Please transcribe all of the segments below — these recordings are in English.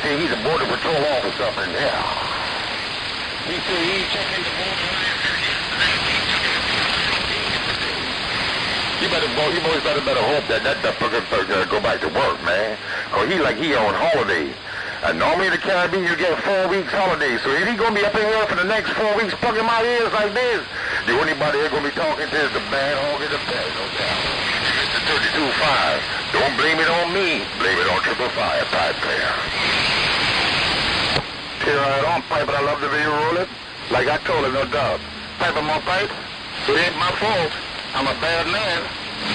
said he's a border patrol officer up in there. He said he checking the border line yesterday. You boys better hope that fucker go back to work, man. Cause he on holiday. And normally in the Caribbean you get 4 weeks holiday. So if he gonna be up in here for the next 4 weeks plugging my ears like this, the only body here gonna be talking to is the bad hog in the bed, no doubt. Mr. 32.5. Don't blame it on me. Blame it on 555 pipe player. Here right on pipe, but I love the way you roll it. Like I told him, no doubt. Pipe on my pipe. It ain't my fault. I'm a bad man.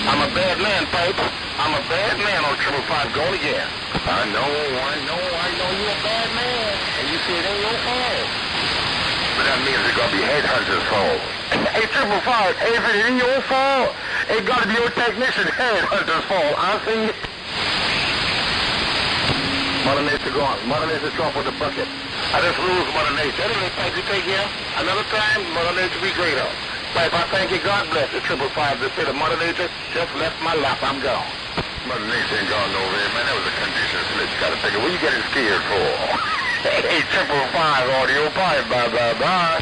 I'm a bad man, pipe. I'm a bad man on 555 going again. I know you're a bad man. And you say it ain't your fault. But that means it's gonna be headhunter's fault. Hey, 555, hey, if it ain't your fault, it gotta be your technician headhunter's fault. I see it. Mother Nature gone. Mother Nature drop with the bucket. I just lose Mother Nature. Anyway, pipe, you take here. Another time, Mother Nature be great up. Pipe, I thank you. God bless you. 555 to say that Mother Nature just left my lap. I'm gone. Mother Nature ain't gone nowhere, man. That was a condition slip. You gotta figure, what you getting scared for? Hey, 555 audio pipe. Bye, bye, bye.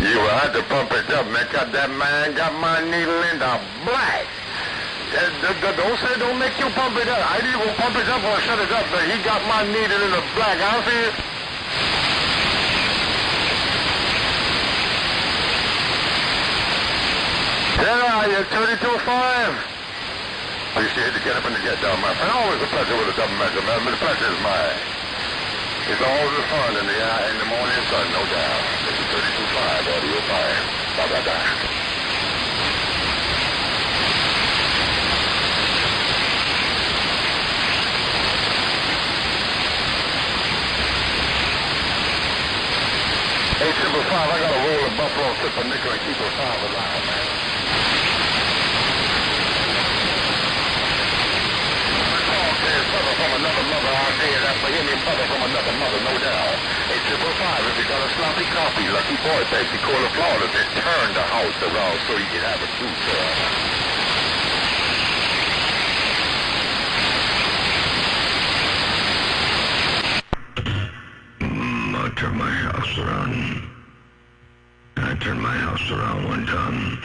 You will have to pump it up, man. Got that man got my needle in the black. Don't say don't make you pump it up. I either will pump it up or shut it up, but he got my needle in the black. I see it. There are you, 32.5. Appreciate to get up and to get down, my friend. Always a pleasure with a double measure, man. But the pleasure is mine. It's always a fun in the morning sun, no doubt. This is 32.5, audio 5. Bye, bye, bye. Hey, 555, I got to roll a buffalo, sip a nickel, and keep a 5 alive, man. There's brother from another mother out there. That's for him, brother from another mother, no doubt. Hey, 555, if you got a sloppy copy, lucky boy, baby, call the Florida, then turn the house around so you can have a truth, sir. I turned my house around. I turned my house around one time.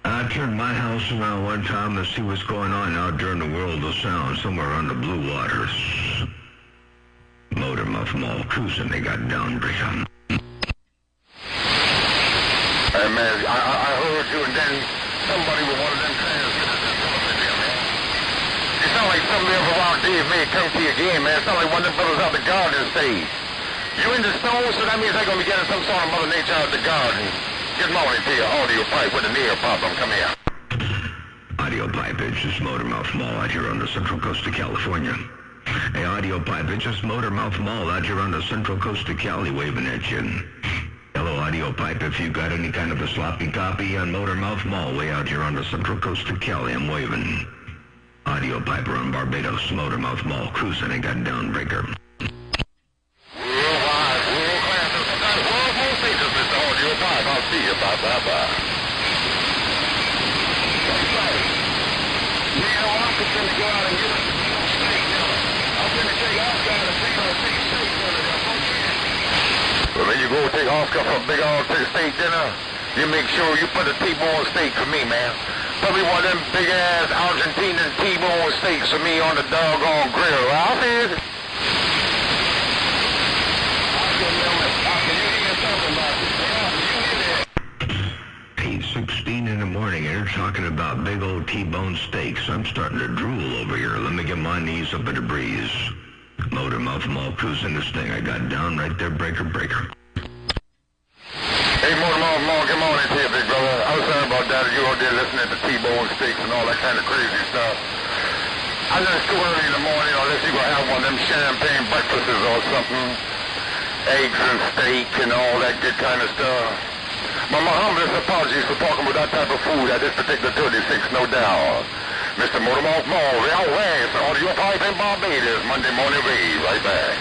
I turned my house around one time to see what's going on out there in the world of sound, somewhere on the blue waters. Motor muff mall cruising, they got downbreaker. Hey man, I heard you, and then somebody with one of them transmitters that come up in there, man. It sound like somebody else around Dave may come to you again, man. It sound like one of them brothers out the garden stage. You in the snow, so that means they're gonna be getting some sort of Mother Nature out the garden. Good morning to you, audio pipe with an ear problem. Come here. Audio pipe, it's just Motor Mouth Mall out here on the central coast of California. Hey, audio pipe, it's just Motor Mouth Mall out here on the central coast of Cali waving at you. Hello, audio pipe, if you got any kind of a sloppy copy on Motor Mouth Mall way out here on the central coast of Cali, I'm waving. Audio pipe on Barbados, Motor Mouth Mall cruising, ain't got downbreaker. I'll see you. Bye, bye, bye. Yeah, well, I'm going to go out and get us a steak dinner. I'm going to take Oscar to take a big steak dinner. Well, when you go take Oscar for a big old steak dinner, you make sure you put a T-bone steak for me, man. Probably one of them big-ass Argentinian T-bone steaks for me on the doggone grill. I'll see it. In the morning, and they're talking about big old T-bone steaks. I'm starting to drool over here. Let me get my knees up in the breeze. Motor Mouth Mall cruising this thing. I got down right there, breaker. Hey, Motor Mouth Mall, good morning to you, big brother. I was sorry about that. You all there listening to T-bone steaks and all that kind of crazy stuff. I know it's too early in the morning unless you're going to have one of them champagne breakfasts or something. Eggs and steak and all that good kind of stuff. My humblest apologies for talking about that type of food at this particular 36, no doubt. Mr. Motor Mouth Mall, Real West, audio pipe in Barbados, Monday morning wave, right back.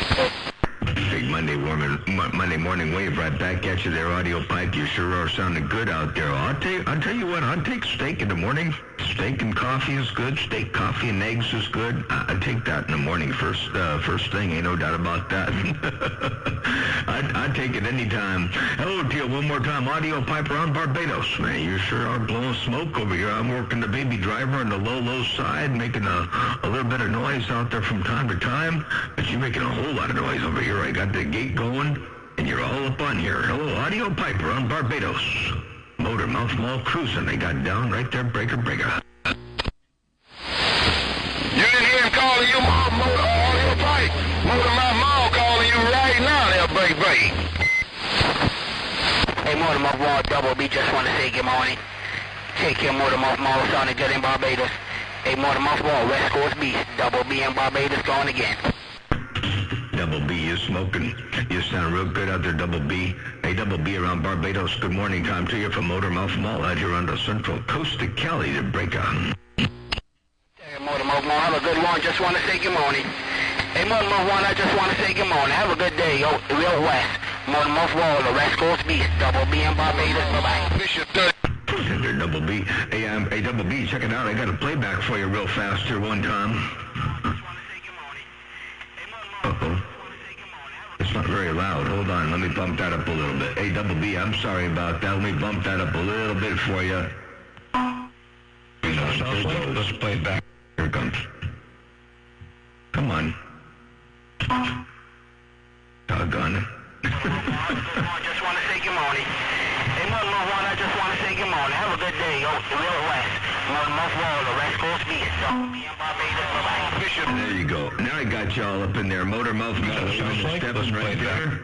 Big Monday morning wave, right back at you there, audio pipe. You sure are sounding good out there. I'll tell you what, I'd take steak in the morning, Steak and coffee is good. Steak, coffee, and eggs is good. I take that in the morning first thing. Ain't no doubt about that. I take it anytime. Hello to you one more time. Audio Piper on Barbados. Man, you sure are blowing smoke over here. I'm working the baby driver on the low side, making a little bit of noise out there from time to time. But you're making a whole lot of noise over here. I got the gate going, and you're all up on here. Hello, Audio Piper on Barbados. Motor Mouth Mall cruising. They got down right there, breaker. You didn't hear him calling you Motor Audio Pipe. Motor Mouth Mall calling you right now there, baby. Hey, Motor Mouth Mall, Double B, just want to say good morning. Take care, Motor Mouth Mall, sounding good in Barbados. Hey, Motor Mouth Mall, West Coast Beast, Double B in Barbados, going again. Double B, you smoking. You sound real good out there, Double B. Hey, Double B around Barbados. Good morning time to you from Motor Mouth Mall out here on the Central Coast of Cali to break on. Hey, Motor Mouth Mall, have a good one. Just want to say good morning. Hey, Motor Mouth Mall, I just want to say good morning. Have a good day, yo. Real West. Motor Mouth Mall, the West Coast Beast, Double B in Barbados. Bye-bye. Bishop 30. There, Double B. Hey, Double B, check it out. I got a playback for you real fast here one time. Uh-oh. It's not very loud. Hold on. Let me bump that up a little bit. Hey, Double B, I'm sorry about that. Let me bump that up a little bit for you. Let's play it back. Here it comes. Come on. Doggone it. Just want to say good morning. Hey, one, I just want to say good morning. Have a good day, yo. Real West. Mouth Wall, the West Coast Beast. Double B in Barbados. Bye-bye. Bishop. There you go. Now I got y'all up in there. Motor Mouth Mall. Steps right there.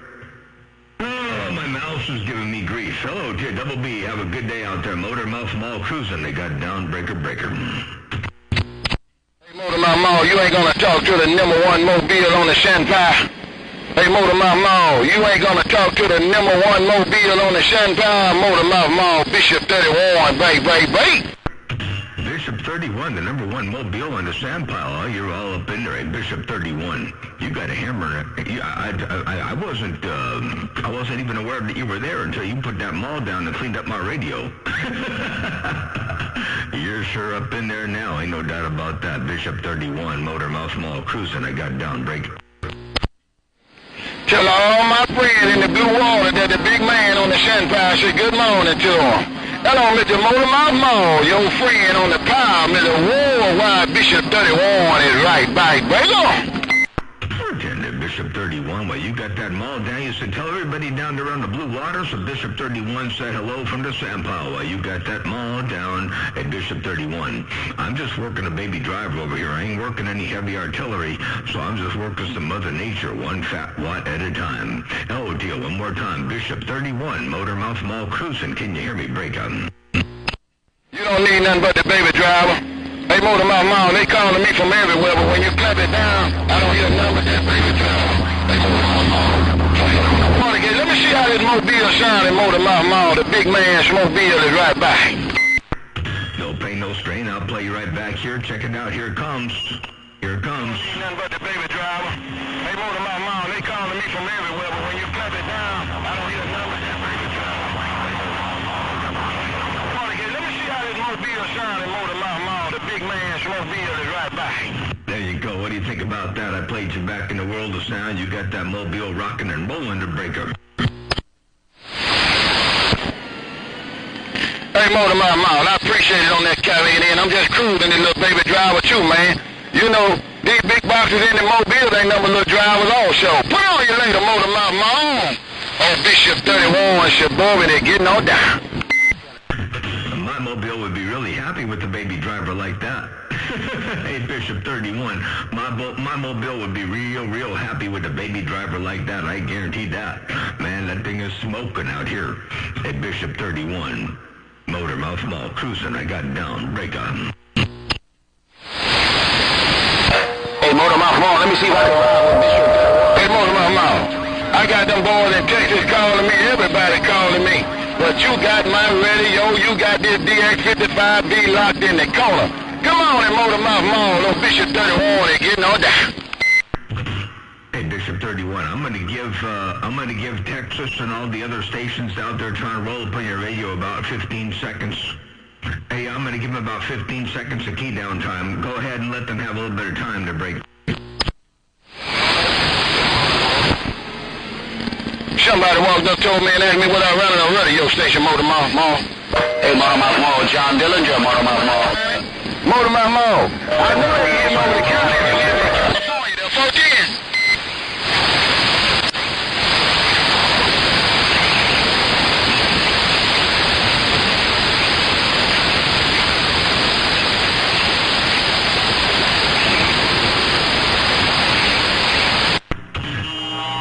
Oh, my mouse is giving me grief. Hello to you, Double B. Have a good day out there. Motor Mouth Mall cruising. They got down breaker. Hey, Motor Mouth Mall, you ain't gonna talk to the number one mobile on the Shanghai. Hey, Motor Mouth Mall, you ain't gonna talk to the number one mobile on the Shanghai. Motor Mouth Mall, Bishop 31, baby. Bishop 31, the number one mobile on the sand pile. Oh, you're all up in there. Hey, Bishop 31, you got a hammer. I wasn't even aware that you were there until you put that mall down and cleaned up my radio. You're sure up in there now. Ain't no doubt about that. Bishop 31, Motor Mouth Mall cruising. I got down break. Tell all my friends in the blue water that the big man on the Shanghai said good morning to him. Hello, Mr. Motor Mouth Mall, your friend on the power, Mr. Worldwide Bishop 31 is right back, baby. Bishop 31, well, you got that mall down. You said, tell everybody down there on the blue water. So Bishop 31 said hello from the sand pile. Well, you got that mall down at Bishop 31. I'm just working a baby driver over here. I ain't working any heavy artillery, so I'm just working some Mother Nature, one fat watt at a time. Hello, deal, one more time. Bishop 31, Motor Mouth Mall cruising. Can you hear me break up? You don't need nothing but the baby driver. Hey, Motor Mouth Mall, they calling me from everywhere, but when you clap it down, I don't hear nothing but that baby driver. Hey, Motor Mouth Mall. Let me see how this mobile sound in Motor Mouth Mall. The big man's mobile is right back. No pain, no strain. I'll play you right back here. Check it out. Here it comes. Here it comes. Ain't nothing but the baby driver. Hey, Motor Mouth Mall, they calling me from everywhere, but when you clap it down, I don't hear nothing but that baby driver. Let me see how this mobile sound in Motor Mouth Mall. The big man's mobile is right back. There you go. What do you think about that? I played you back in the world of sound. You got that mobile rocking and rolling to breaker. Hey, Motor Mouth Mall, I appreciate it on that carrying in. I'm just cruising this little baby driver too, man. You know, these big boxes in the mobile, they number little drivers also. Put on your later, Motor Mouth Mall. Oh, Bishop 31, Shabobi, they're getting on down. My mobile would be really happy with the baby driver like that. Hey, Bishop 31, my mobile would be real happy with a baby driver like that. I guarantee that. Man, that thing is smoking out here. Hey, Bishop 31, Motor Mouth Mall cruising. I got down. Break on. Hey, Motor Mouth Mall, let me see if I can ride with Bishop. Hey, Motor Mouth Mall, I got them boys in Texas calling me. Everybody calling me. But you got my radio. You got this DX55B locked in the corner. Come on in Motor Mouth Mall, no Bishop 31, and getting on down. Hey, Bishop 31, I'm gonna give Texas and all the other stations out there trying to roll up on your radio about 15 seconds. Hey, I'm gonna give give them about 15 seconds of key down time. Go ahead and let them have a little bit of time to break. Somebody walked up, told me and asked me what I run on a radio station, Motormouth Mall. Hey, Motormouth Mall, John Dillinger, Motormouth Mall. Motormouth Mall. I know they get him over the county. I saw you there, 410.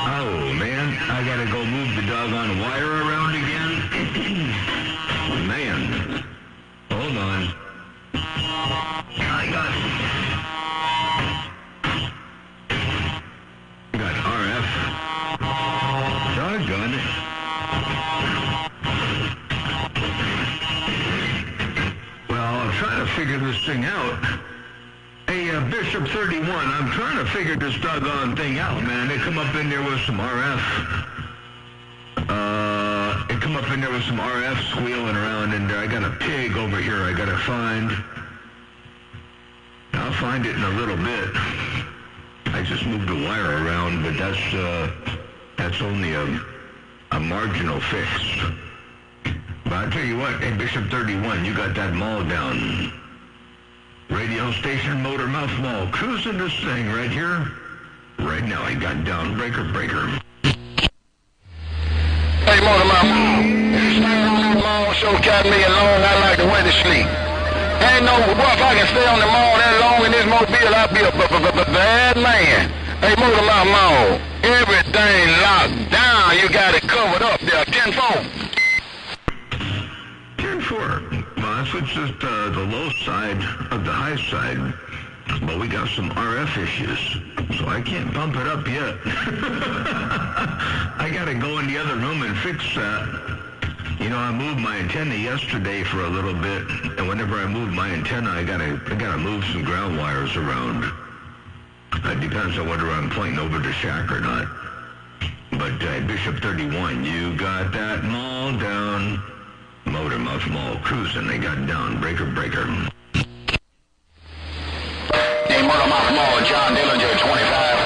Oh, man, I gotta go move the doggone wire around again. Man, hold on. I got RF. Doggone it. Well, I'm trying to figure this thing out. Hey, Bishop 31, I'm trying to figure this doggone thing out, man. They come up in there with some RF. They come up in there with some RF squealing around in there. I got a pig over here I gotta find. I'll find it in a little bit. I just moved the wire around, but that's only a marginal fix. But I'll tell you what, hey, Bishop 31, you got that mall down. Radio station Motormouth Mall, cruising this thing right here. Right now I got down breaker. Hey, Motormouth Mall. You stay on that mall so me alone, I like the way to sleep. Ain't no, boy, if I can stay on the mall that long in this mobile, I'll be a bad man. Hey, Motormouth Mall, everything locked down. You got it covered up there, 10-4. 10-4. Well, that's just the low side of the high side. But we got some RF issues, so I can't bump it up yet. I gotta go in the other room and fix that. You know, I moved my antenna yesterday for a little bit, and whenever I move my antenna, I gotta move some ground wires around. It depends on whether I'm pointing over the shack or not. But Bishop 31, you got that mall down. Motormouth Mall cruising, they got down breaker. Hey, Motormouth Mall, John Dillinger, 25.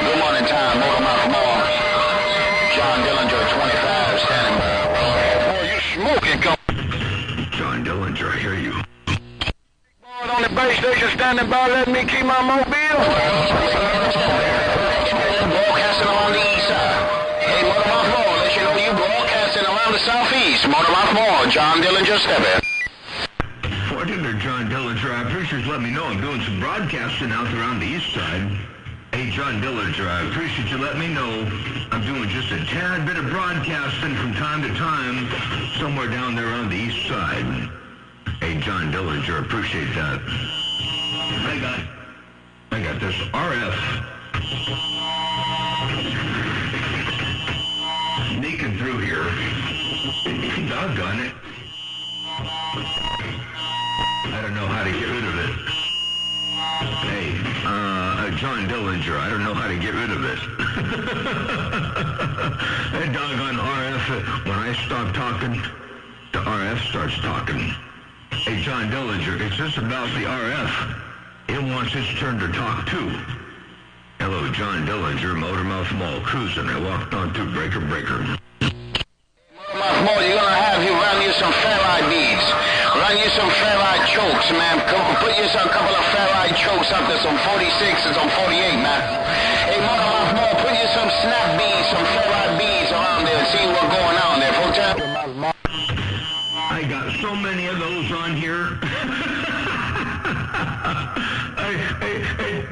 Good morning time, Motormouth Mall. John Dillinger, 25, standing by. Boy, you smoking, John Dillinger, I hear you. Boy, on the base station standing by, letting me keep my mobile. Broadcasting around the east side. Hey, Motormouth Mall, let you know you broadcasting around the southeast. Motormouth Mall, John Dillinger, stepping. Fortunate John Dillinger, I appreciate you letting me know I'm doing some broadcasting out around the east side. Hey, John Dillinger, I appreciate you letting me know I'm doing just a tad bit of broadcasting from time to time somewhere down there on the east side. Hey, John Dillinger, appreciate that. I got this RF sneaking through here. Doggone it. I don't know how to get rid of it. Hey, John Dillinger, I don't know how to get rid of it. That doggone RF, when I stop talking, the RF starts talking. Hey, John Dillinger, it's just about the RF. It wants its turn to talk, too. Hello, John Dillinger, Motormouth Mall, cruising. I walked on through breaker. Motormouth Mall, you're gonna have you run you some ferrite beads. Run you some ferrite chokes, man. Put you some couple of ferrite chokes up to some 46 and some 48, man. Hey, Motormouth Mall, put you some snap beads, some ferrite beads around there and see what's going on there, full time. I got so many of those on here. Hey,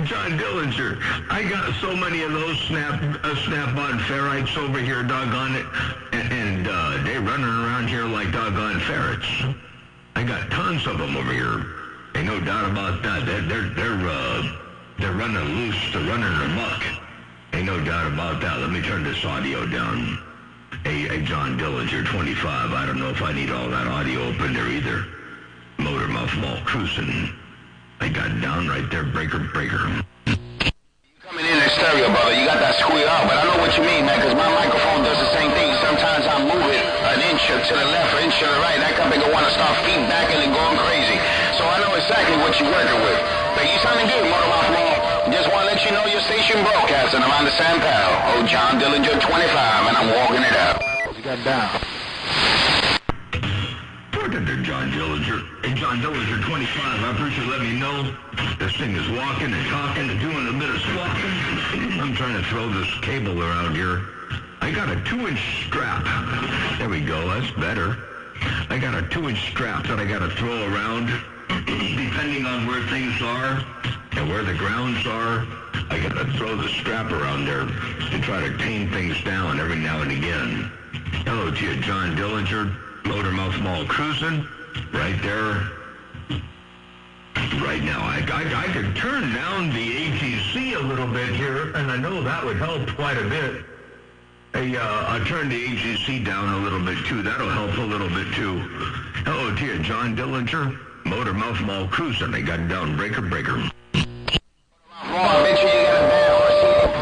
John Dillinger, I got so many of those snap-on ferrites over here, doggone it, and they're running around here like doggone ferrets. I got tons of them over here. Ain't no doubt about that. They're running loose. They're running amok. Ain't no doubt about that. Let me turn this audio down. Hey, John Dillinger, 25. I don't know if I need all that audio up in there either. Motormouth Mall cruising. I got down right there, breaker. Coming in stereo, brother. You got that squeal out, but I know what you mean, man, because my microphone does the same thing. Sometimes I move it an inch to the left or inch to the right. That company gonna want to start feedbacking and going crazy. what you're working with. But you sounding good, Motor Mouth Mall. Just want to let you know your station broadcasting around the San Pal. Old John Dillinger 25, and I'm walking it out. You got down. Bartender John Dillinger. Hey, John Dillinger 25, I appreciate you letting me know. This thing is walking and talking and doing a bit of squawking. I'm trying to throw this cable around here. I got a 2-inch strap. There we go, that's better. I got a 2-inch strap that I got to throw around. Depending on where things are and where the grounds are, I got to throw the strap around there to try to tame things down every now and again. Hello to you, John Dillinger. Motor Mouth Mall cruising right there. Right now, I could turn down the ATC a little bit here, and I know that would help quite a bit. Hey, I'll turn the ATC down a little bit, too. That'll help a little bit, too. Hello to you, John Dillinger. Motor Mouth Mall cruising. They got down breaker. Make sure you got it down.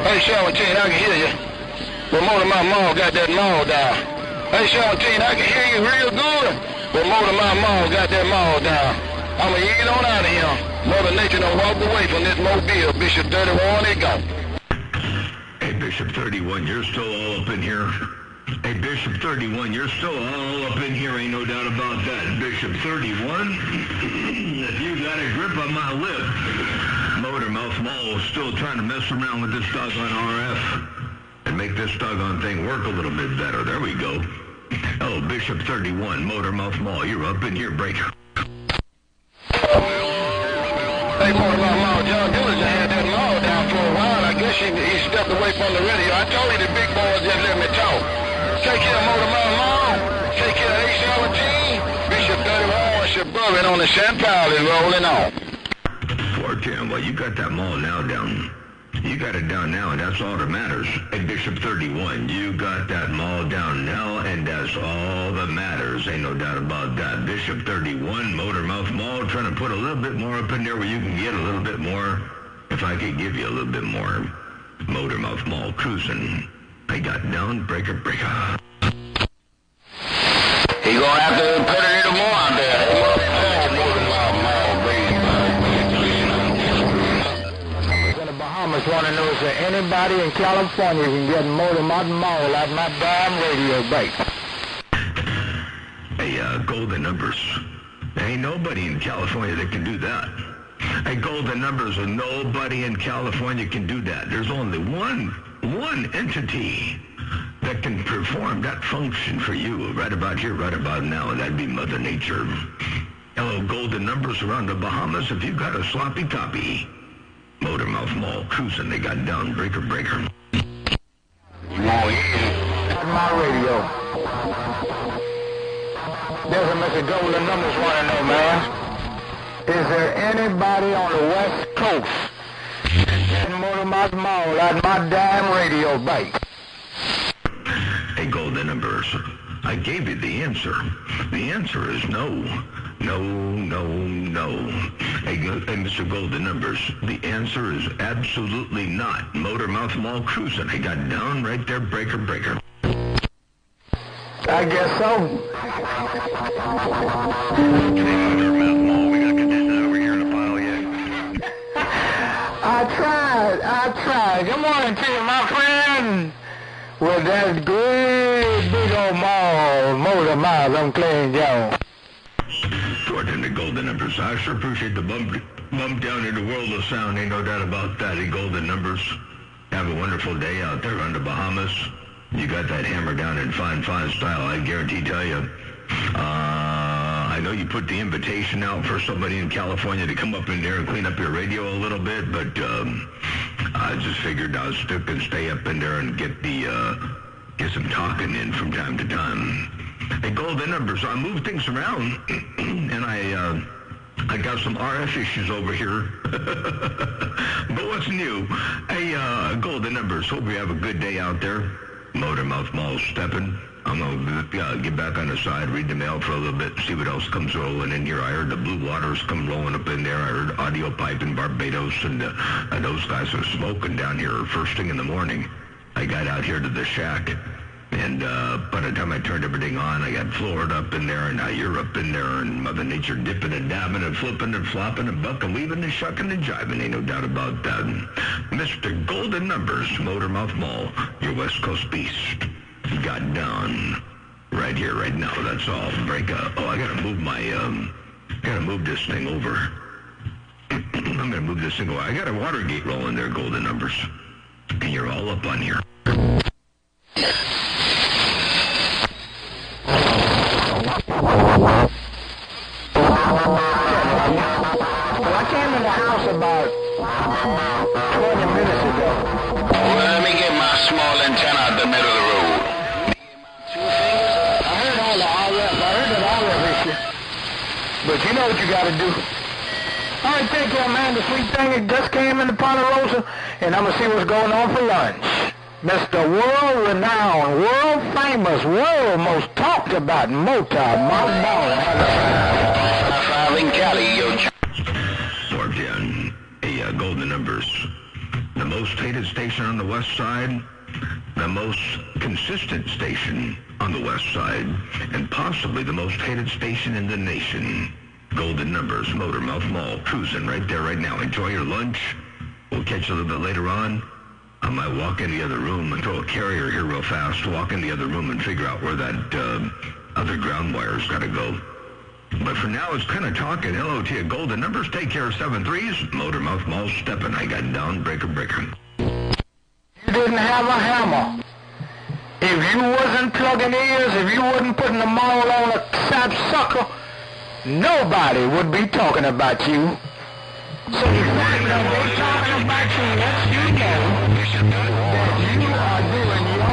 Hey, 17, I can hear you. But Motor Mouth Mall got that mall down. Hey, 17, I can hear you real good. But Motor Mouth Mall got that mall down. I'ma eat on out of here. Mother Nature done walked away from this mobile. Bishop 31, it go. Hey, Bishop 31, you're still all up in here. Hey, Bishop 31, you're still all up in here, ain't no doubt about that. Bishop 31, if you got a grip on my lip, Motor Mouth Mall is still trying to mess around with this doggone RF and make this doggone thing work a little bit better. There we go. Oh, Bishop 31, Motor Mouth Mall, you're up in here, breaker. Hey, Motor Mouth Mall, John Dillinger had that mall down for a while. I guess he stepped away from the radio. I told you the big boys just let me talk. Take care of Motor Mouth Mall. Take care of H-17. Bishop 31, Suburban on the San Pal is rolling on. 410, well, you got that mall now down. You got it down now, and that's all that matters. Hey, Bishop 31, you got that mall down now, and that's all that matters. Ain't no doubt about that. Bishop 31, Motor Mouth Mall, trying to put a little bit more up in there where you can get a little bit more. If I could give you a little bit more. Motor Mouth Mall cruising. I got down breaker. He gonna have to put a little more out there. Motor Mouth Mall, baby. In the Bahamas want to know is there anybody in California who can get Motor Mouth Mall at my damn radio base? Hey, golden numbers. There ain't nobody in California that can do that. Hey, golden numbers, and nobody in California can do that. There's only one entity that can perform that function for you right about here, right about now, and that'd be Mother Nature. Hello, golden numbers around the Bahamas. If you got a sloppy toppy, Motor Mouth Mall cruising, they got down breaker. Oh, yeah. At my radio. There's a Mr. Golden Numbers want to know, man. Is there anybody on the West Coast in Motor Mouth Mall at my damn radio base? Hey, golden numbers, I gave you the answer. The answer is no. No. Hey, Mr. Golden Numbers, the answer is absolutely not. Motor Mouth Mall cruising. They got down right there, breaker. I guess so. Motor Mouth Mall, we got condition over here in the file yet. I tried. Good morning to you, my friend. With that great big old mall, Motor Mouth, I'm Clayton Jones. Gordon, the golden numbers. I sure appreciate the bump down in the world of sound. Ain't no doubt about that. The golden numbers. Have a wonderful day out there on the Bahamas. You got that hammer down in fine style, I guarantee tell you. I know you put the invitation out for somebody in California to come up in there and clean up your radio a little bit, but I just figured I'd stick and stay up in there and get some talking in from time to time. Hey, golden numbers, I moved things around, and I got some RF issues over here. But what's new? Hey, golden numbers, hope you have a good day out there. Motor Mouth Mall stepping. I'm going to get back on the side, read the mail for a little bit, see what else comes rolling in here. I heard the Blue Waters come rolling up in there. I heard Audio Pipe in Barbados, and those guys are smoking down here first thing in the morning. I got out here to the shack, And by the time I turned everything on, I got Florida up in there, and now you're up in there, and Mother Nature dipping and dabbing and flipping and flopping and bucking, weaving and shucking and jiving. Ain't no doubt about that. Mr. Golden Numbers, Motormouth Mall, your West Coast beast, got down right here, right now. That's all. Break up. Oh, I gotta move my, gotta move this thing over. I'm gonna move this thing over. I got a Watergate rolling there, Golden Numbers. And you're all up on here. Well, I came in the house about 20 minutes ago. Well, let me get my small antenna out the middle of the road. I heard all the RF. I heard that RF issue. But you know what you got to do. All right, take care, man. The sweet thing it just came into Ponderosa, and I'm going to see what's going on for lunch. Mr. World-renowned, world-famous, world-most talked about motor, Mount Ball. Five in Cali, yo. 410, Golden Numbers. The most hated station on the west side, the most consistent station on the west side, and possibly the most hated station in the nation. Golden Numbers, Motormouth Mall, cruising right there right now. Enjoy your lunch. We'll catch you a little bit later on. I might walk in the other room and throw a carrier here real fast, walk in the other room and figure out where that other ground wire's got to go. But for now, it's kind of talking. Hello to you, Golden Numbers. Take care, 7-3s. Motormouth Mall stepping. I got down, breaker. You didn't have a hammer. If you wasn't plugging ears, if you wasn't putting the mall on a sapsucker, nobody would be talking about you. So the fact that they're talking about you lets you know that you are doing your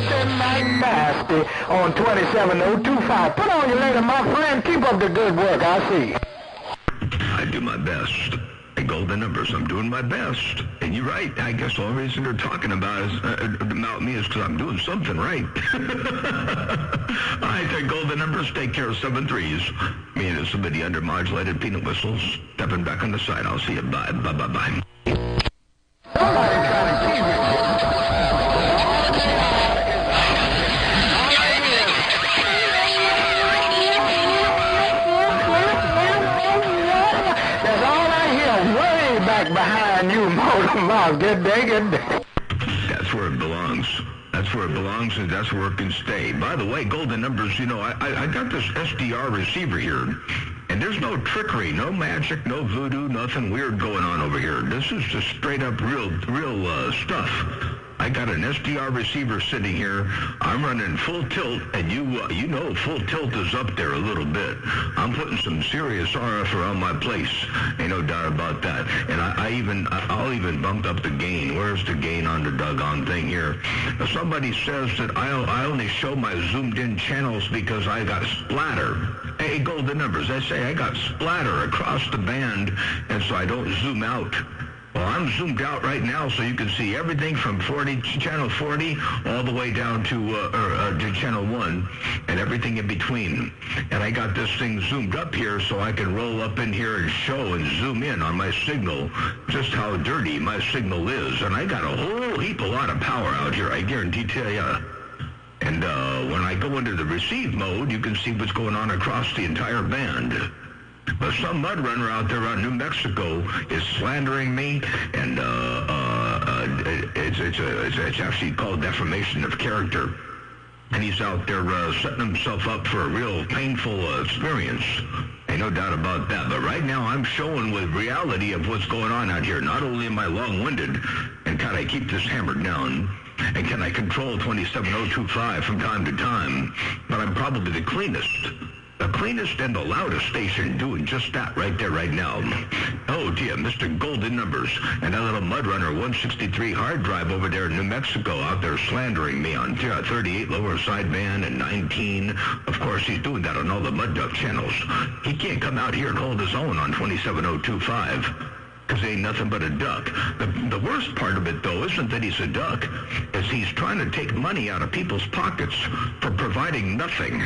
systematic nasty on 27025. Put on your later, my friend. Keep up the good work. I see. I do my best. Golden Numbers, I'm doing my best. And you're right. I guess the only reason they're talking about me is because I'm doing something right. All right, there, Golden Numbers. Take care of 7-3s. Me and somebody undermodulated peanut whistles. Stepping back on the side. I'll see you. Bye. Bye. Behind you, Motormouth. Good day. That's where it belongs. That's where it belongs, and that's where it can stay. By the way, Golden Numbers, you know, I got this SDR receiver here, and there's no trickery, no magic, no voodoo, nothing weird going on over here. This is just straight up real stuff. I got an SDR receiver sitting here. I'm running full tilt, and you know full tilt is up there a little bit. I'm putting some serious RF around my place. Ain't no doubt about that. And I'll even bump up the gain. Where's the gain on the doggone thing here? Somebody says that I only show my zoomed-in channels because I got splatter. Hey, Golden Numbers, I say I got splatter across the band, and so I don't zoom out. Well, I'm zoomed out right now, so you can see everything from channel 40 all the way down to channel 1 and everything in between. And I got this thing zoomed up here so I can roll up in here and show and zoom in on my signal just how dirty my signal is. And I got a whole lot of power out here, I guarantee to you. And when I go into the receive mode, you can see what's going on across the entire band. But some mud runner out there on New Mexico is slandering me, and it's actually called defamation of character. And he's out there setting himself up for a real painful experience. Ain't no doubt about that. But right now I'm showing with reality of what's going on out here. Not only am I long-winded, and can I keep this hammered down, and can I control 27025 from time to time, but I'm probably the cleanest and the loudest station doing just that right there, right now. Oh, dear, Mr. Golden Numbers and that little Mud Runner 163 hard drive over there in New Mexico out there slandering me on 38 lower sideband and 19. Of course, he's doing that on all the Mud Duck channels. He can't come out here and hold his own on 27025. Because he ain't nothing but a duck. The worst part of it, though, isn't that he's a duck. Is he's trying to take money out of people's pockets for providing nothing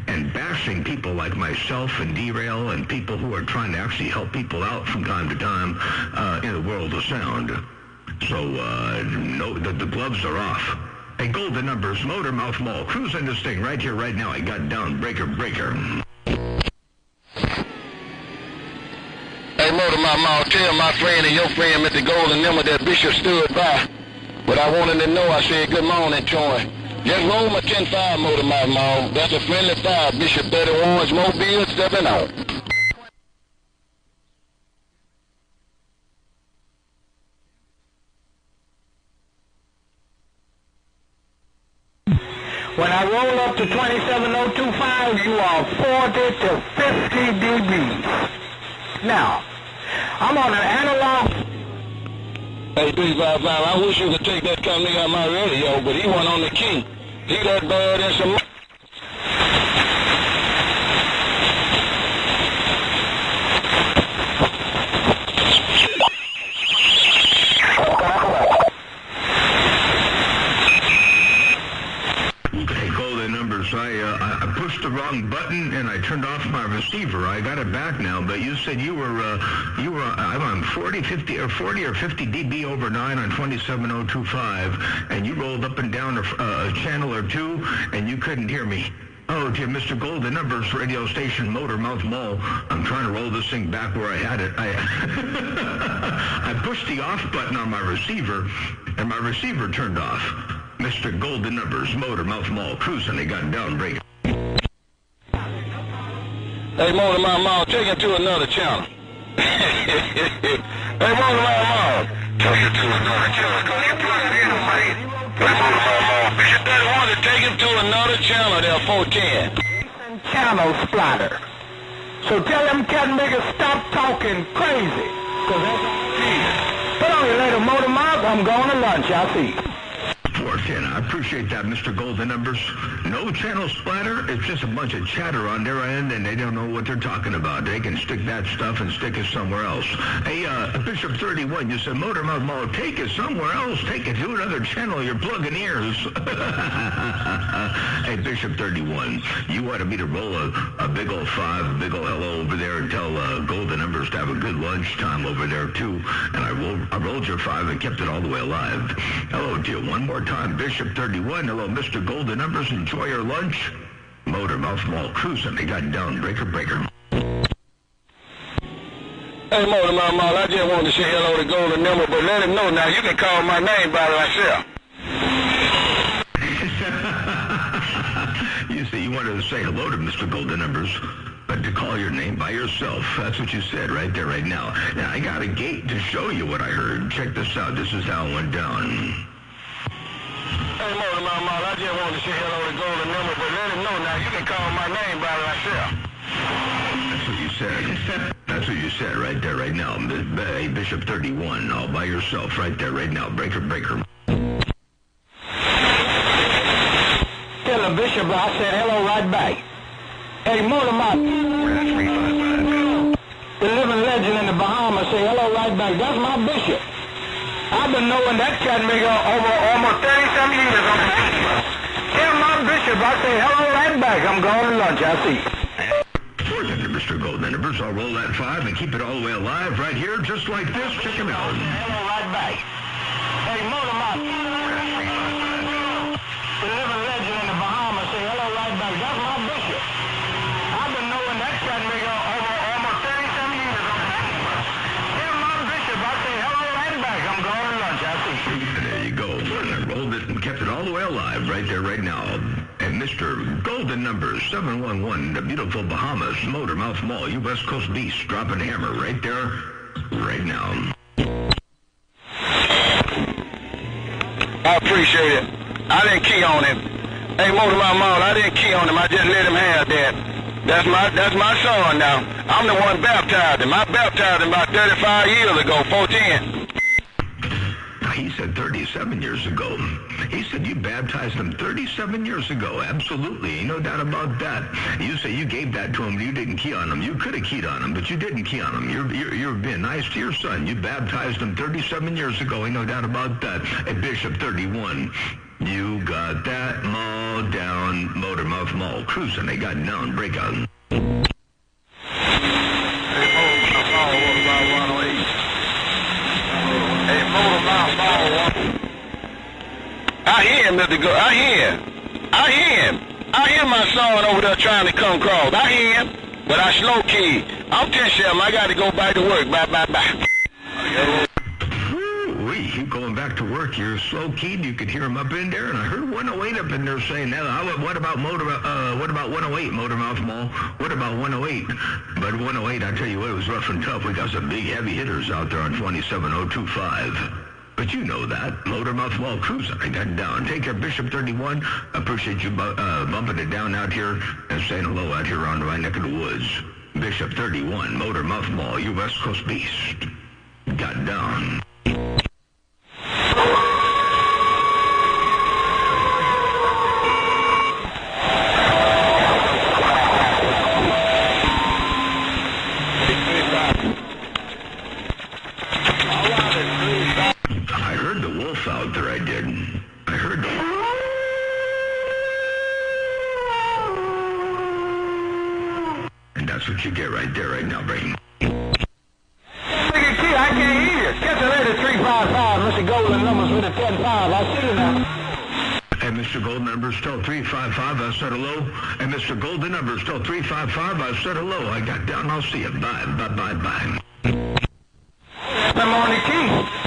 and bashing people like myself and Derail and people who are trying to actually help people out from time to time in the world of sound. So, no, the gloves are off. Hey, Golden Numbers, Motor Mouth Mall, cruising this thing right here, right now. I got down, breaker. Hey, Motor Mouth Mall, tell my friend and your friend Mr. Golden Number that Bishop stood by. But I wanted to know, I said good morning to him. Just roll my 10-5, Motor Mouth Mall. That's a friendly fire. Bishop 31's Mobile stepping out. When I roll up to 27025, you are 40 to 50 dB. Now, I'm on an analog. Hey, 355, I wish you could take that company on my radio, but he wasn't on the key. He that bad in some... I pushed the wrong button and I turned off my receiver. I got it back now, but you said you were I'm on 40 or 50 dB over 9 on 27025, and you rolled up and down a channel or two, and you couldn't hear me. Oh, dear Mr. Golden Numbers radio station, Motor Mouth Mall. I'm trying to roll this thing back where I had it. I pushed the off button on my receiver, and my receiver turned off. Mr. Golden Numbers, Motor Mouth Mall, cruising. They got down break. Hey, Motor Mouth Mall, take it to another channel. Hey, Motor Mouth Mall, take it to another channel. Because you plug it in, man. Hey, Motor Mouth Mall, Bishop 31 to take him to another channel there, 410. Channel splatter. So tell them cat niggas stop talking crazy. Because that's all it is. Put on your later, Motor Mouth. I'm going to lunch. I'll see you. 410. I appreciate that, Mr. Golden Numbers. No channel splatter. It's just a bunch of chatter on their end, and they don't know what they're talking about. They can stick that stuff and stick it somewhere else. Hey, Bishop 31, you said Motor Mouth Mall, take it somewhere else. Take it to another channel. You're plugging ears. Hey, Bishop 31, you wanted me to roll a big old 5, a big old hello over there and tell Golden Numbers to have a good lunchtime over there, too. And I rolled your 5 and kept it all the way alive. Hello to you one more time, Bishop 31. Hello, Mr. Golden Numbers. Enjoy your lunch. Motor Mouth Mall cruising. They got down breaker. Hey, Motor Mouth Mall, I just wanted to say hello to Golden Number, but let him know now you can call my name by myself. You see, you wanted to say hello to Mr. Golden Numbers, but to call your name by yourself. That's what you said right there, right now. Now, I got a gate to show you what I heard. Check this out. This is how it went down. Hey, Motor Mouth Mall, I just wanted to say hello to Golden Number, but let him know now you can call my name by myself. That's what you said. That's what you said right there, right now. Hey, Bishop 31, all by yourself right there, right now. Breaker. Tell the Bishop I said hello right back. Hey, Motor Mouth. The living legend in the Bahamas say hello right back. That's my Bishop. I've been knowing that cat nigga over almost 30-some years on the Bishop. Tell my Bishop I say hello right back. I'm going to lunch. I'll see you. Mr. Golden Numbers, I'll roll that 5 and keep it all the way alive right here, just like this. Check him out. Hello right back. Hey, Motor Mouth. The living legend in the Bahamas say hello right back. That's my Bishop. I've been knowing that cat nigga over almost 30-some years on the Bishop. Tell my Bishop I say hello right back. I'm going to lunch. I'll see you. There you go. I rolled it and kept it all the way alive right there, right now. And Mr. Golden Numbers, 711, the beautiful Bahamas, Motor Mouth Mall, you West Coast Beast, dropping hammer right there, right now. I appreciate it. I didn't key on him. Hey, Motor Mouth Mall, I didn't key on him. I just let him have that. That's my son now. I'm the one baptized him. I baptized him about 35 years ago, 410. He said 37 years ago. He said you baptized him 37 years ago. Absolutely. No doubt about that. You say you gave that to him, but you didn't key on him. You could have keyed on him, but you didn't key on him. You're being nice to your son. You baptized him 37 years ago. Ain't no doubt about that. At Bishop 31. You got that mall down. Motor Mouth Mall cruising. They got down breakout. Hey, Motor Mouth Mall, what about 108? Hey, Motor Mouth Mall, I hear him, Mr. Go. I hear him. I hear him. I hear my son over there trying to come across. I hear him, but I slow key. I'm 10-7. I got to go back to work. Bye, bye, bye. You going back to work? You're slow keyed. You could hear him up in there, and I heard 108 up in there saying that. What about 108 Motormouth Mall? What about 108? But 108, I tell you what, it was rough and tough. We got some big heavy hitters out there on 27025. But you know that. Motormouth Mall cruising. I got down. Take care, Bishop 31. Appreciate you bumping it down out here and saying hello out here around my neck of the woods. Bishop 31, Motormouth Mall, you West Coast beast. Got down. Out there, I did. I heard the... And that's what you get right there, right now, Brayden. I can't hear you. Catch a later 355. Mr. Golden numbers with a 10-5. I see you now. And Mr. Golden number is still 355. I said hello. And Mr. Golden number is still 355. I said hello. I got down. I'll see you. Bye, bye, bye, bye. I'm on the key.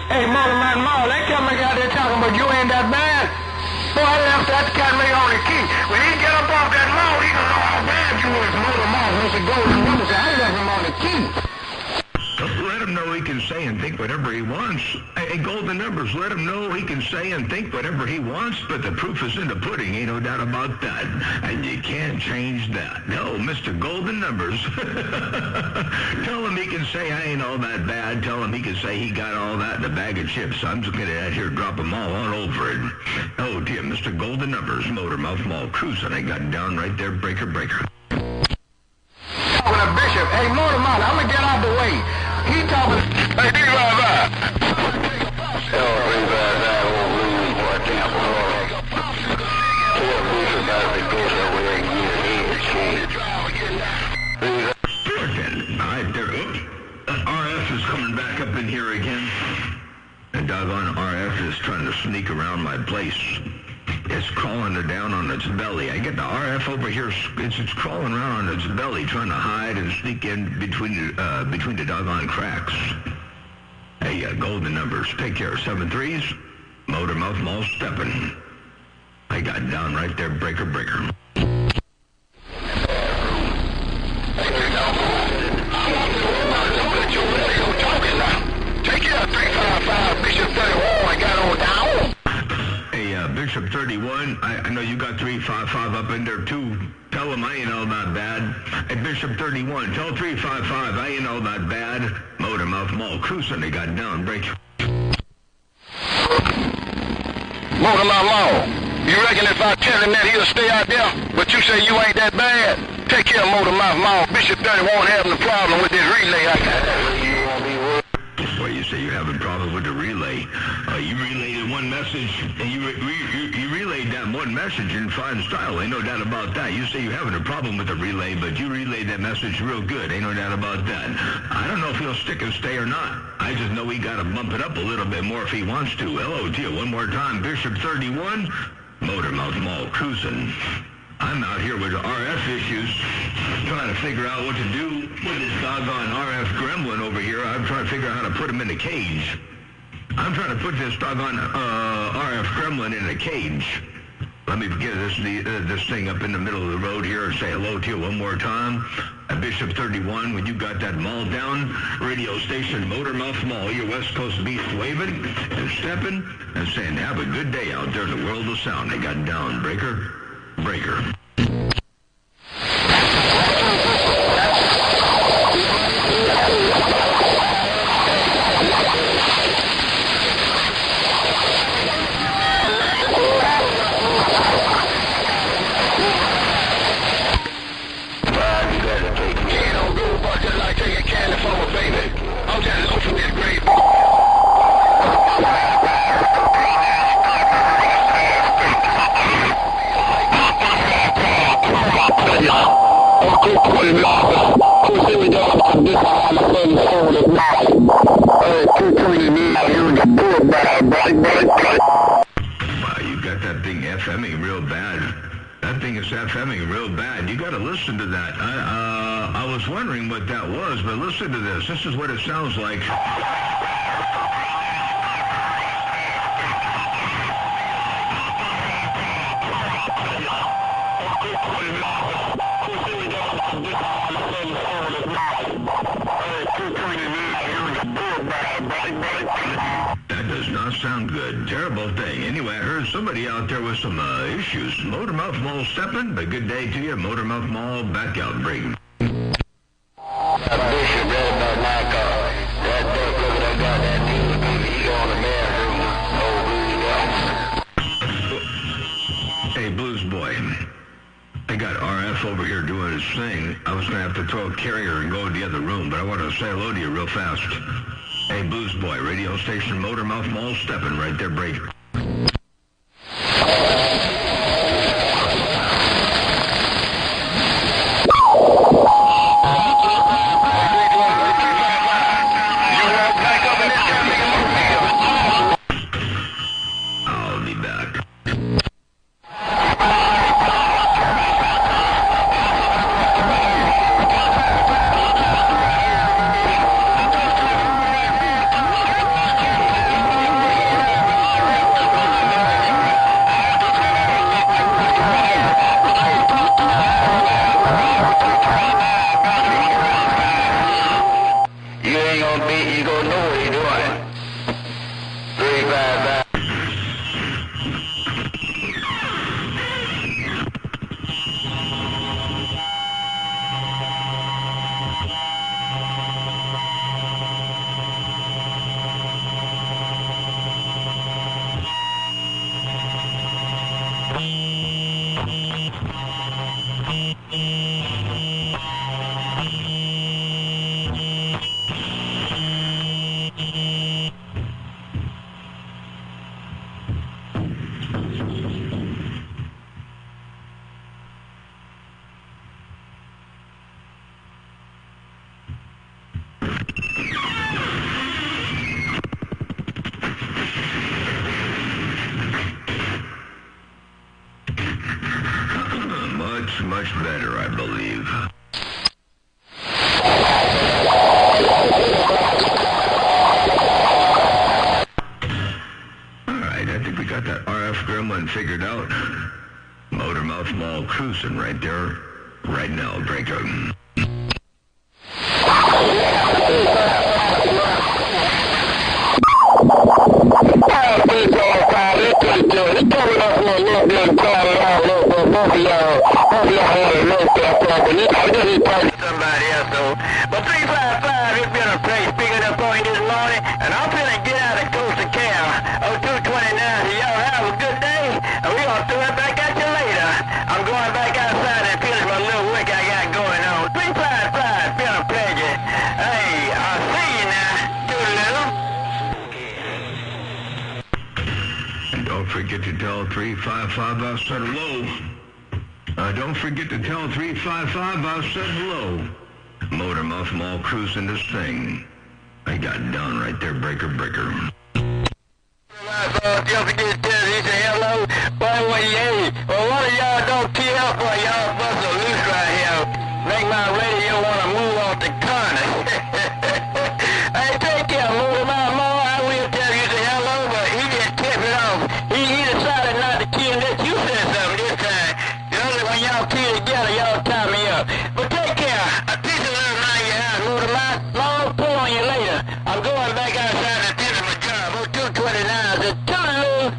Hey, Motormouth Mall, that cat me out there talking about you ain't that bad. Boy, I left that cat me on the key. When he get up off that mall, he gonna know how bad you is, Motormouth. Mr. Golden numbers, I left him on the key. Let him know he can say and think whatever he wants. Hey, Golden Numbers, let him know he can say and think whatever he wants, but the proof is in the pudding, ain't no doubt about that. And you can't change that. No, Mr. Golden Numbers. Tell him he can say I ain't all that bad. Tell him he can say he got all that in a bag of chips. I'm just going to out here drop them all on over it. Oh, dear, Mr. Golden Numbers, Motormouth Mall cruising. I got down right there, breaker. With a bishop. Hey, Motormouth, I'm going to get out the way. He talking. Hey, D-Bye. RF is coming back up in here again. And doggone RF is trying to sneak around my place. It's crawling down on its belly. I get the RF over here. It's crawling around on its belly, trying to hide and sneak in between the doggone cracks. Hey, Golden Numbers, take care. 7-3s, Motormouth Mall stepping. I got down right there, breaker. Take care, 355, Bishop 31. I got on down. Bishop 31, I know you got 355 up in there too. Tell him I ain't all that bad. Hey, Bishop 31, tell 355 I ain't all that bad. Motormouth Mall cruising, they got down, break. Motormouth Mall, you reckon if I tell him that he'll stay out there, but you say you ain't that bad? Take care of Motormouth Mall. Bishop 31 having a problem with this relay. Well, you say you're having a problem with the relay. You relayed one message, and you relayed that one message in fine style. Ain't no doubt about that. You say you're having a problem with the relay, but you relayed that message real good. Ain't no doubt about that. I don't know if he'll stick and stay or not. I just know he got to bump it up a little bit more if he wants to. Hello to you one more time. Bishop 31, Motormouth Mall cruising. I'm out here with RF issues, trying to figure out what to do with this doggone RF gremlin over here. I'm trying to figure out how to put him in a cage. I'm trying to put this doggone RF gremlin in a cage. Let me get this thing up in the middle of the road here and say hello to you one more time. Bishop 31, when you got that mall down, radio station Motormouth Mall, your West Coast beast waving and stepping and saying, have a good day out there in the world of sound. They got down, breaker. FMing real bad. That thing is FMing real bad. You got to listen to that. I was wondering what that was, but listen to this. This is what it sounds like. That does not sound good. Terrible thing. Anyway, I heard somebody out there with some issues. Motormouth Mall stepping, but good day to you. Motormouth Mall back out break. Hey, Blues Boy. I got RF over here doing his thing. I was going to have to throw a carrier and go to the other room, but I want to say hello to you real fast. Hey, Blues Boy, radio station Motormouth Mall stepping right there, break. I'll be back. You gonna know what you're doing. 355. Much better, I believe. Alright, I think we got that RF gremlin figured out. Motormouth Mall cruising right there, right now, breaker. Somebody else though. But 355, it's been a place picking up on you this morning, and I'm finna get out of Coastal Cal. 0229, so y'all have a good day, and we gonna throw it back at you later. I'm going back outside and finish my little work I got going on. 355, been a pleasure. Hey, I'll see you now. Toodaloo. And don't forget to tell 355 I said hello. Don't forget to tell 355 I said hello. Motormouth Mall cruising this thing. I got down right there, breaker. Don't forget to tell he say hello. By the way, hey, well, one of y'all don't key up while y'all bust a loose right here. Make my radio want to move off the corner. Hey, take care, Motormouth Mall. I will tell you say hello, but he just kept it off. He decided not to key and let you say something this time. When y'all key together, y'all tie me up. But take care. A piece of love around your house, Motormouth Mall. Pull on you later. I'm going back outside to finish my job. 229. The toodaloo.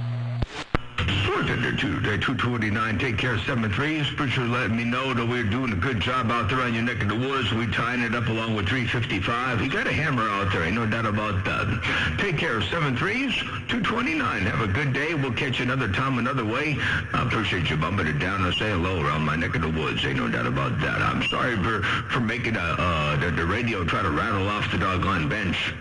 229, take care, 7-3. Spritzer letting me know that we're doing a good job out there on your neck of the woods. We're tying it up along with 355. You got a hammer out there, ain't no doubt about that. Take care, 7-3s, 229. Have a good day. We'll catch you another time, another way. I appreciate you bumping it down and say hello around my neck of the woods. Ain't no doubt about that. I'm sorry for making the radio try to rattle off the doggone bench.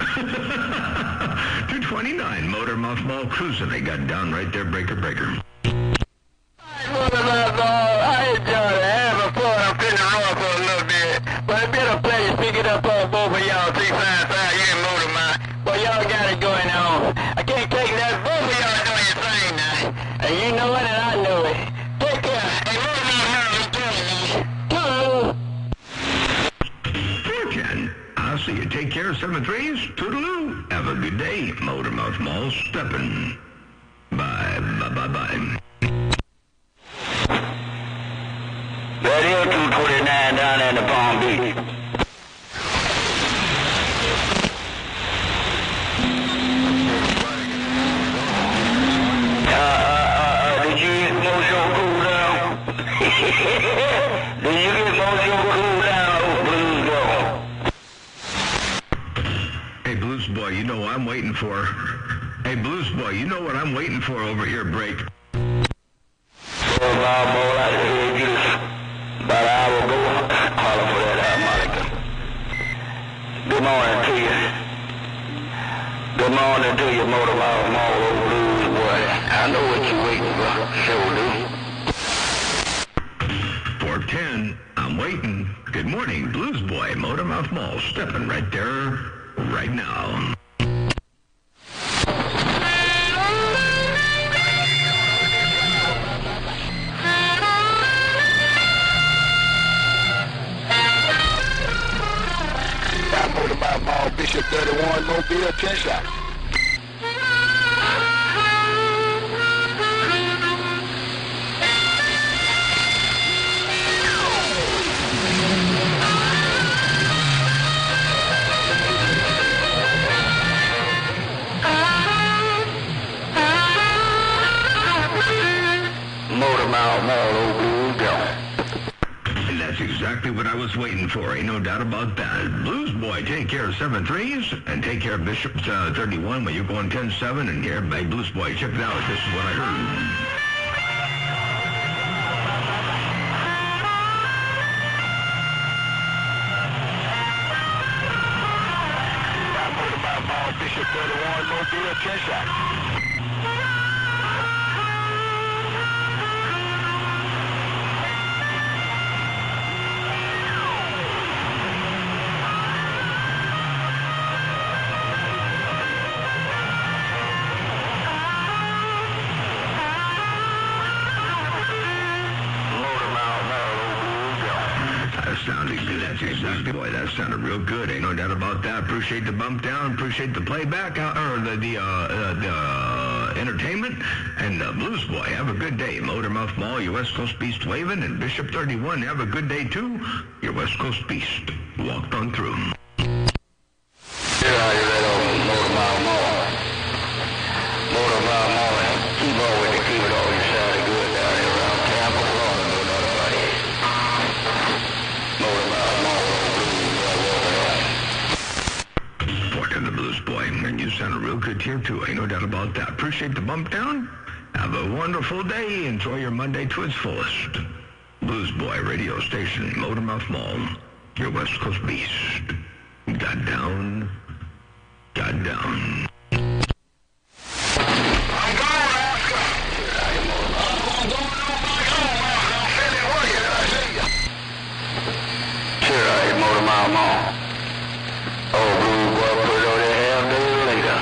229, Motormouth Mall cruising. They got down right there, breaker. Motormouth Mall, I enjoyed it. Having fun. I'm finna roll for a little bit. But it's been a pleasure picking up on both of y'all. 355, you and Motormouth. Well, y'all got it going on. I can't take that. Both of y'all doing your thing now. And you know it and I know I'll see you. Take care, 7-3s. Toodaloo. Have a good day. Motormouth Mall steppin'. Bye. Bye. That is 229 down there in the Palm Beach. Did you get most your cool down? Did you get most your cool down, Blues Boy? Hey, Blues Boy, you know what I'm waiting for. Hey, Blues Boy, you know what I'm waiting for over here, break. So, boy, I heard you about an hour ago, holler for that harmonica. Good morning to you. Good morning to you, Motormouth Mall, old Blues Boy. I know what you're waiting for, sure do. 410, I'm waiting. Good morning, Blues Boy, Motormouth Mall, stepping right there, right now. Motormouth Mall, Bishop 31, Mobile, 10 shot. Motormouth Mall, old Blues Boy. And that's exactly what I was waiting for, ain't no doubt about that. Blues Boy, take care of 7-3s, and take care of Bishop 31 when you're going 10-7, and here, by Blues Boy, check it out, this is what I heard. Bishop 31, Mobile, 10 shot. That's exactly, boy, that sounded real good. Ain't no doubt about that. Appreciate the bump down. Appreciate the playback, or the entertainment. And Blues Boy, have a good day. Motormouth Mall, your West Coast Beast waving. And Bishop 31, have a good day, too. Your West Coast Beast walked on through. Yeah, you're right on Motormouth Mall. Motormouth Mall, keep on with the keep it all. You sounded good down here around Tampa, Florida. No doubt about it. Motormouth Mall, Walking the Blues Boy, and you sounded real good here, too. Ain't no doubt about that. Appreciate the bump down. Have a wonderful day. Enjoy your Monday to its fullest. Blues Boy radio station, Motormouth Mall, your West Coast Beast. Got down. Got down. I'm going, Oscar. I'm going on back home, Oscar. I'm feeling working, I see you. Sure, Motormouth Mall. Oh, Blues Boy, put it on there half day later.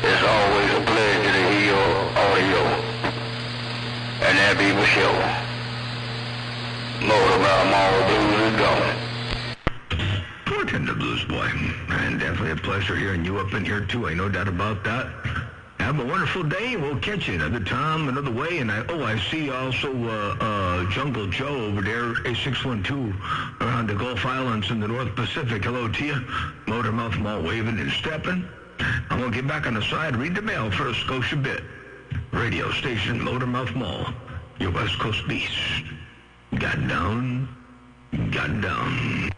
It's always a pleasure to hear your audio. And that be for sure. Motormouth Mall, Blues is gone. Portend the Blues Boy. And definitely a pleasure hearing you up in here, too. Ain't no doubt about that. Have a wonderful day. We'll catch you another time, another way. And I see also Jungle Joe over there, A612, around the Gulf Islands in the North Pacific. Hello to you. Motormouth Mall waving and stepping. I'm going to get back on the side, read the mail for a Scotia bit. Radio station, Motormouth Mall, your West Coast Beast. Got down. Got down.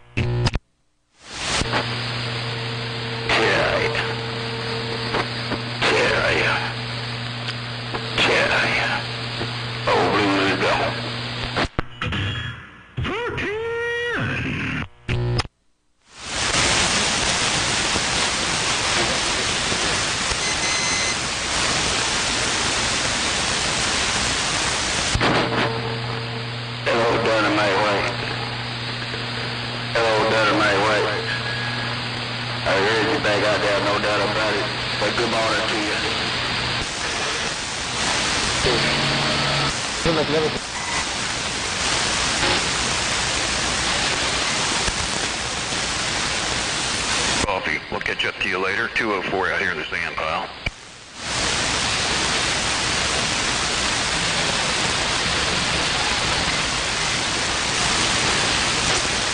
Oh, Blues is gone. 410. Hello, Dynamite White. Hello, Dynamite White. I heard you back out there, no doubt about it. But good morning to you. coffee. We'll catch up to you later. 204 out here in the sand pile.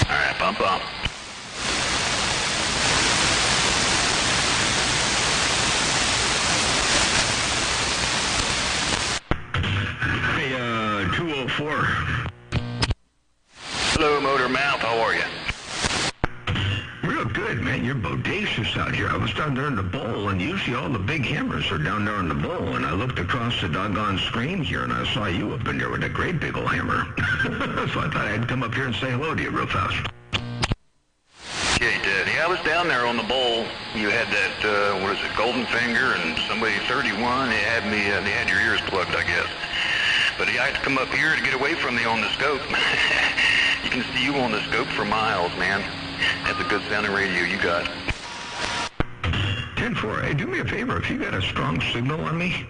All right, bump. Hey, 204. Hello, Motor Mouth. How are you? Real good, man. You're bodacious out here. I was down there in the bowl, and usually all the big hammers are down there in the bowl, and I looked across the doggone screen here, and I saw you up in there with a great big old hammer. So I thought I'd come up here and say hello to you real fast. Yeah, you did. Yeah, I was down there on the bowl. You had that, what is it, Golden Finger, and somebody 31. They had your ears plugged, I guess. But yeah, I had to come up here to get away from you on the scope. You can see you on the scope for miles, man. That's a good sounding radio you got. 10-4, hey, do me a favor. If you got a strong signal on me,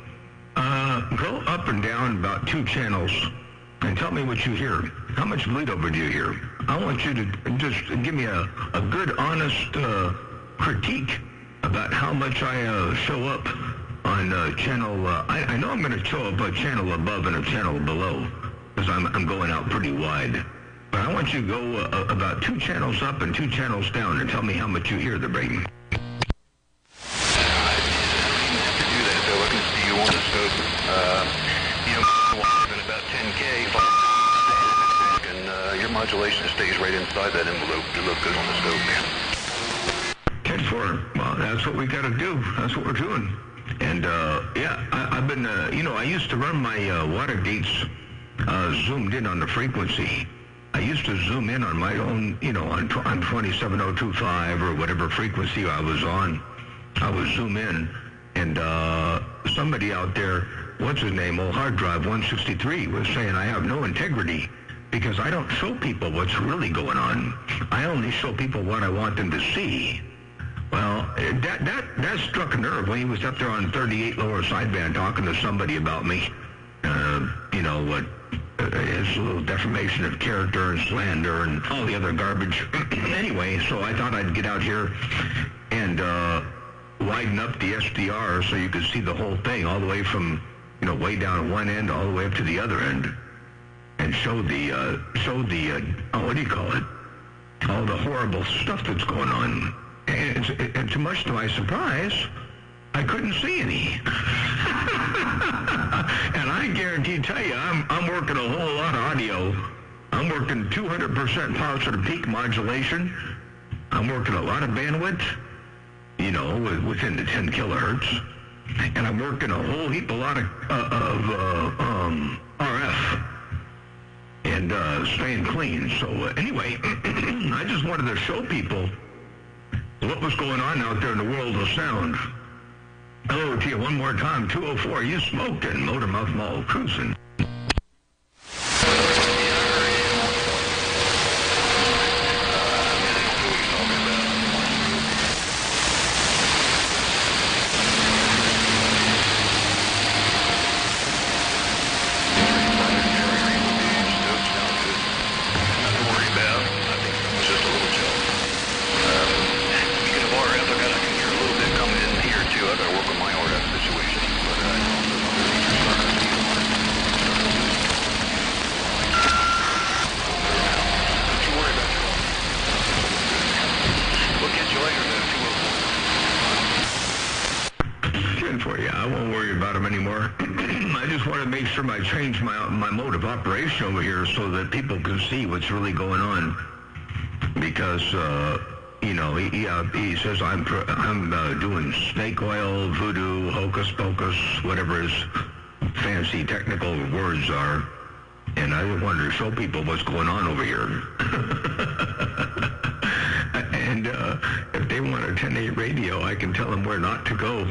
go up and down about 2 channels and tell me what you hear. How much bleed over do you hear? I want you to just give me a good, honest critique about how much I show up on channel. I know I'm going to show up a channel above and a channel below because I'm going out pretty wide. But I want you to go about 2 channels up and 2 channels down and tell me how much you hear the Brayton. I can do that, though. I can see you on the scope. At about 10K, and your modulation stays right inside that envelope. You look good on the scope, man. 10-4. Well, that's what we got to do. That's what we're doing. And, yeah, I've been, I used to run my Watergates zoomed in on the frequency. I used to zoom in on my own, on 27025 or whatever frequency I was on. I would zoom in, and somebody out there, what's his name, old hard drive 163, was saying I have no integrity because I don't show people what's really going on. I only show people what I want them to see. Well, that struck a nerve when he was up there on 38 lower sideband talking to somebody about me. What his little defamation of character and slander and all the other garbage. Anyway, so I thought I'd get out here and widen up the SDR so you could see the whole thing all the way from, way down at one end all the way up to the other end, and show the what do you call it? All the horrible stuff that's going on. And to much to my surprise, I couldn't see any. And I tell you, I'm working a whole lot of audio. I'm working 200% power to the peak modulation. I'm working a lot of bandwidth, within the 10 kilohertz. And I'm working a whole heap, a lot of RF. And staying clean. So anyway, I just wanted to show people what was going on out there in the world of sound. Hello to you one more time, 204. You smoked in Motormouth Mall cruising. I changed my mode of operation over here so that people can see what's really going on. Because he says I'm doing snake oil, voodoo, hocus pocus, whatever his fancy technical words are, and I wanted to show people what's going on over here. And if they want a 10-8 radio, I can tell them where not to go.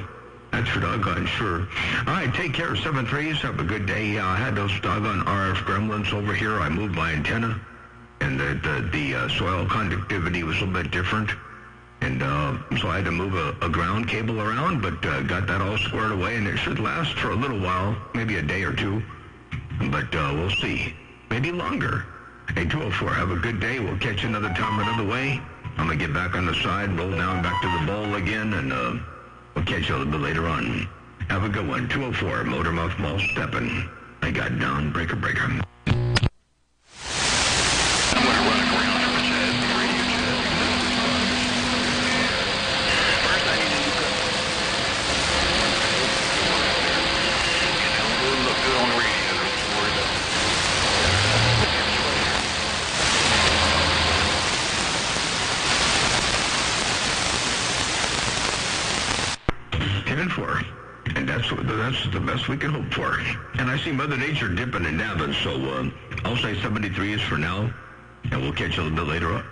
That's for doggone sure. All right, take care, 7-3s. Have a good day. I had those doggone RF gremlins over here. I moved my antenna, and the soil conductivity was a little bit different. And so I had to move a ground cable around, but got that all squared away, and it should last for a little while, maybe a day or two. But we'll see. Maybe longer. Hey, 204, have a good day. We'll catch you another time another way. I'm going to get back on the side, roll down back to the bowl again, and we'll catch you a little bit later on. Have a good one. 204, Motormouth Mall stepping. I got down, breaker. And that's the best we can hope for. And I see Mother Nature dipping and dabbing, so I'll say 73 is for now, and we'll catch you a little bit later on.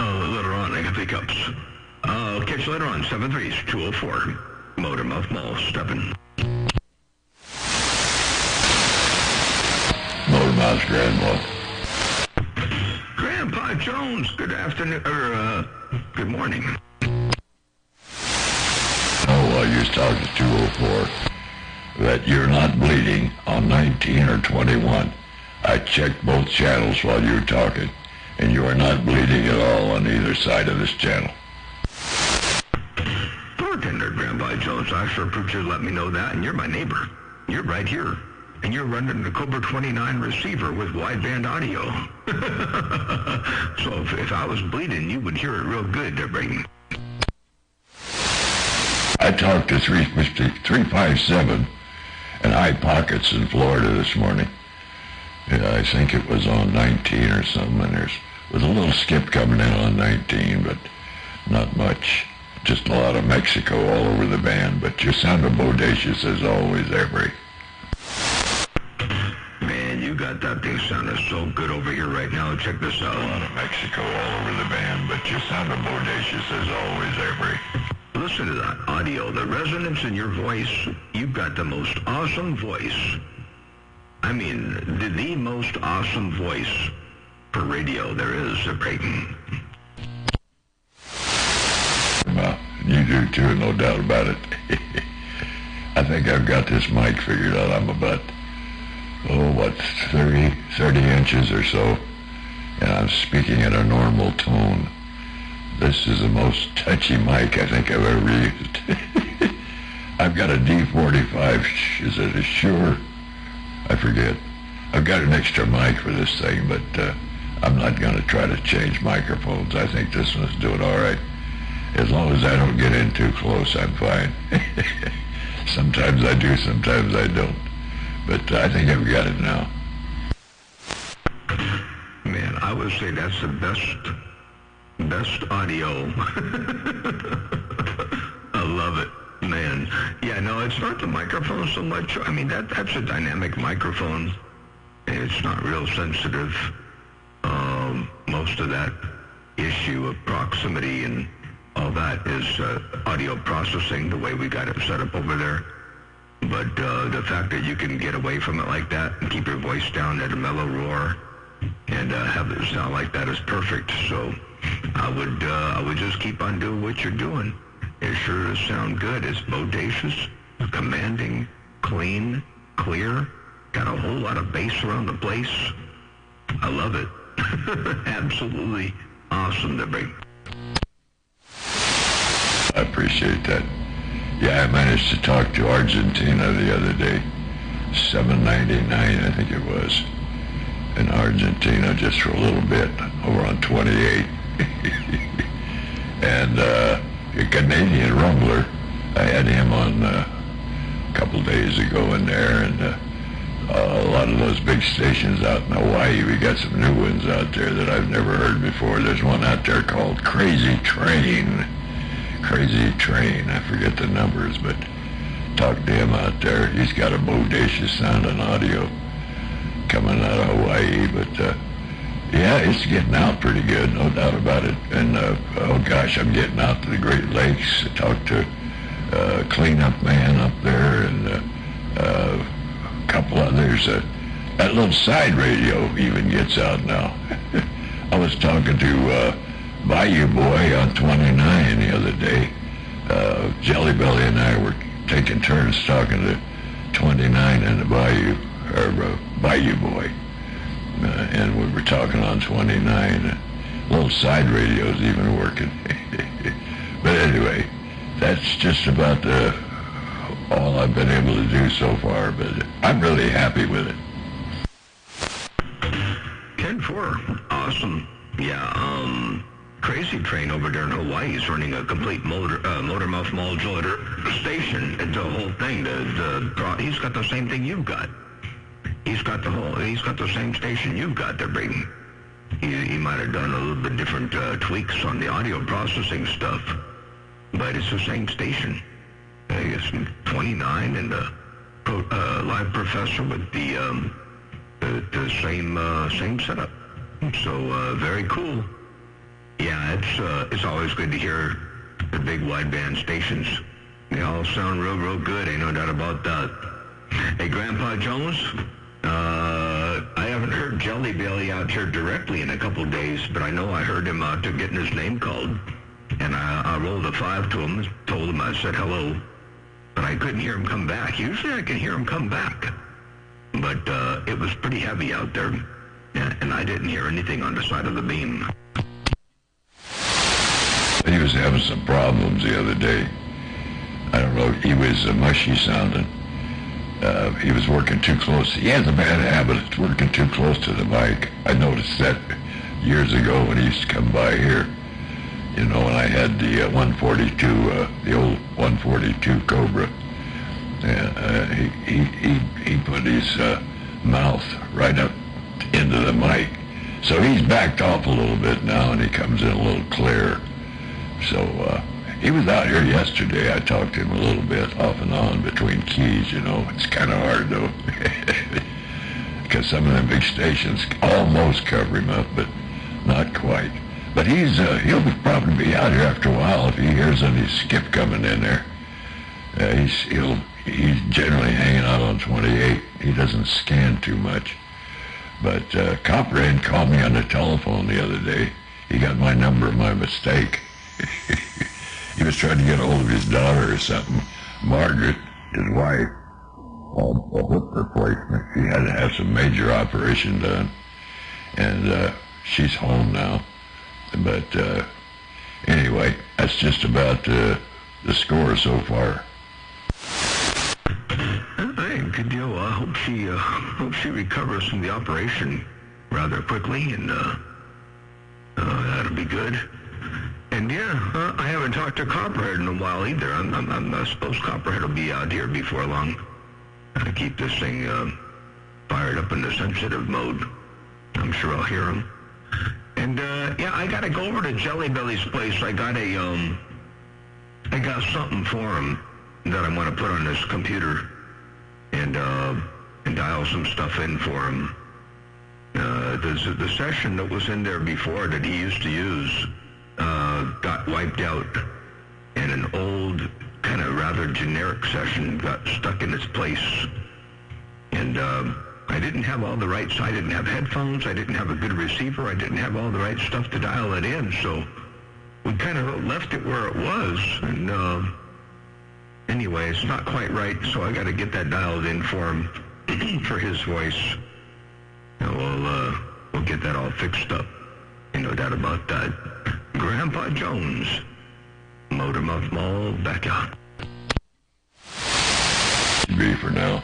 I got hiccups. I'll catch you later on. 73's 204, Motormouth Mall stepping. Motormouth's Grandpa. Grandpa Jones, good afternoon, good morning. You're talking to 204, that you're not bleeding on 19 or 21. I checked both channels while you were talking, and you are not bleeding at all on either side of this channel. Bartender, Grandpa Jones, I sure appreciate you let me know that, and you're my neighbor. You're right here, and you're running the Cobra 29 receiver with wideband audio. So if I was bleeding, you would hear it real good there, Brayden. I talked to 357 and High Pockets in Florida this morning. Yeah, I think it was on 19 or something, and there was a little skip coming in on 19, but not much. Just a lot of Mexico all over the band, but you sounded bodacious as always there, Bray. Man, you got that thing sounding so good over here right now. Check this out. A lot of Mexico all over the band, but you sounded bodacious as always there, Bray. Listen to that audio, the resonance in your voice. You've got the most awesome voice. I mean, the most awesome voice for radio there is, Brayden. Well, you do too, no doubt about it. I think I've got this mic figured out. I'm about, 30 inches or so, and I'm speaking at a normal tone. This is the most touchy mic I think I've ever used. I've got a D45, is it a Shure? I forget. I've got an extra mic for this thing, but I'm not going to try to change microphones. I think this one's doing all right. As long as I don't get in too close, I'm fine. Sometimes I do, sometimes I don't. But I think I've got it now. Man, I would say that's the best audio. I love it, man. Yeah, no, it's not the microphone so much. I mean, that's a dynamic microphone. It's not real sensitive. Most of that issue of proximity and all that is audio processing, the way we got it set up over there. But the fact that you can get away from it like that and keep your voice down at a mellow roar and have it sound like that is perfect. So I would just keep on doing what you're doing. It sure does sound good. It's bodacious, commanding, clean, clear, got a whole lot of bass around the place. I love it. Absolutely awesome to bring. I appreciate that. Yeah, I managed to talk to Argentina the other day. 799, I think it was. In Argentina, just for a little bit, over on 28. And a Canadian rumbler, I had him on a couple days ago in there, and a lot of those big stations out in Hawaii, we got some new ones out there that I've never heard before. There's one out there called Crazy Train. Crazy Train, I forget the numbers, but talked to him out there. He's got a bodacious sounding audio coming out of Hawaii, but yeah, it's getting out pretty good, no doubt about it. And oh gosh, I'm getting out to the Great Lakes. I talked to a cleanup man up there, and a couple others. That little side radio even gets out now. I was talking to Bayou Boy on 29 the other day. Jelly Belly and I were taking turns talking to 29 and the Bayou Boy. And we were talking on 29. little side radio's even working. But anyway, that's just about all I've been able to do so far, but I'm really happy with it. 10-4. Awesome. Yeah, Crazy Train over there in Hawaii is running a complete Motormouth modulator station. It's a whole thing. He's got the same thing you've got. He's got the same station you've got. They're bringing. He might have done a little bit different tweaks on the audio processing stuff, but it's the same station. It's 29 and the live professor with the same setup. So very cool. Yeah, it's always good to hear the big wideband stations. They all sound real good. Ain't no doubt about that. Hey, Grandpa Jones. I haven't heard Jelly Belly out here directly in a couple of days, but I know I heard him out there getting his name called. And I rolled a 5 to him, told him I said hello, but I couldn't hear him come back. Usually I can hear him come back, but it was pretty heavy out there, and I didn't hear anything on the side of the beam. He was having some problems the other day. I don't know, he was mushy sounding. He was working too close. He has a bad habit of working too close to the mic. I noticed that years ago when he used to come by here. You know, when I had the 142, the old 142 Cobra. He put his mouth right up into the mic. So he's backed off a little bit now, and he comes in a little clearer. So he was out here yesterday. I talked to him a little bit off and on between keys, you know. It's kind of hard, though, because some of them big stations almost cover him up, but not quite. But he'll probably be out here after a while if he hears any skip coming in there. He's generally hanging out on 28. He doesn't scan too much. But Copperhead called me on the telephone the other day. He got my number by mistake. He was trying to get a hold of his daughter or something. Margaret, his wife, had a hip replacement. She had to have some major operation done. And she's home now. But anyway, that's just about the score so far. Hey, good deal. I hope she recovers from the operation rather quickly, and that'll be good. And yeah, I haven't talked to Copperhead in a while either. I suppose Copperhead will be out here before long. I keep this thing fired up in the sensitive mode. I'm sure I'll hear him. And yeah, I gotta go over to Jelly Belly's place. I got something for him that I want to put on this computer and dial some stuff in for him. The session that was in there before that he used to use got wiped out, and an old kind of rather generic session got stuck in its place. And I didn't have all the right, I didn't have headphones, I didn't have a good receiver, I didn't have all the right stuff to dial it in, so we kind of left it where it was, and anyway, it's not quite right, so I got to get that dialed in for him, for his voice, and we'll get that all fixed up, no doubt about that. Grandpa Jones, Motormouth Mall, back out. Be for now.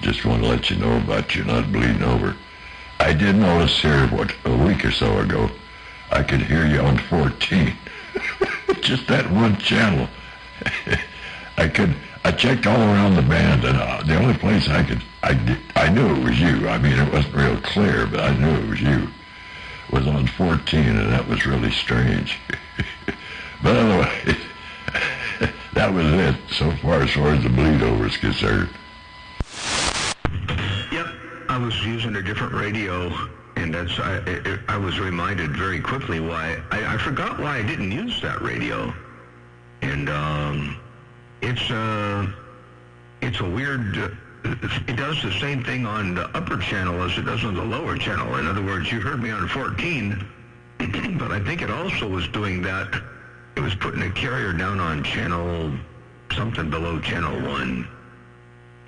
Just want to let you know about you not bleeding over. I did notice here, a week or so ago, I could hear you on 14. Just that one channel. I checked all around the band, and the only place I knew it was you. I mean, it wasn't real clear, but I knew it was you. Was on 14, and that was really strange. But otherwise, that was it, so far as the bleed over is concerned. Yep, I was using a different radio, and I was reminded very quickly why. I forgot why I didn't use that radio. And it's a weird, it does the same thing on the upper channel as it does on the lower channel. In other words, you heard me on 14, but I think it also was doing that. It was putting a carrier down on channel, something below channel 1.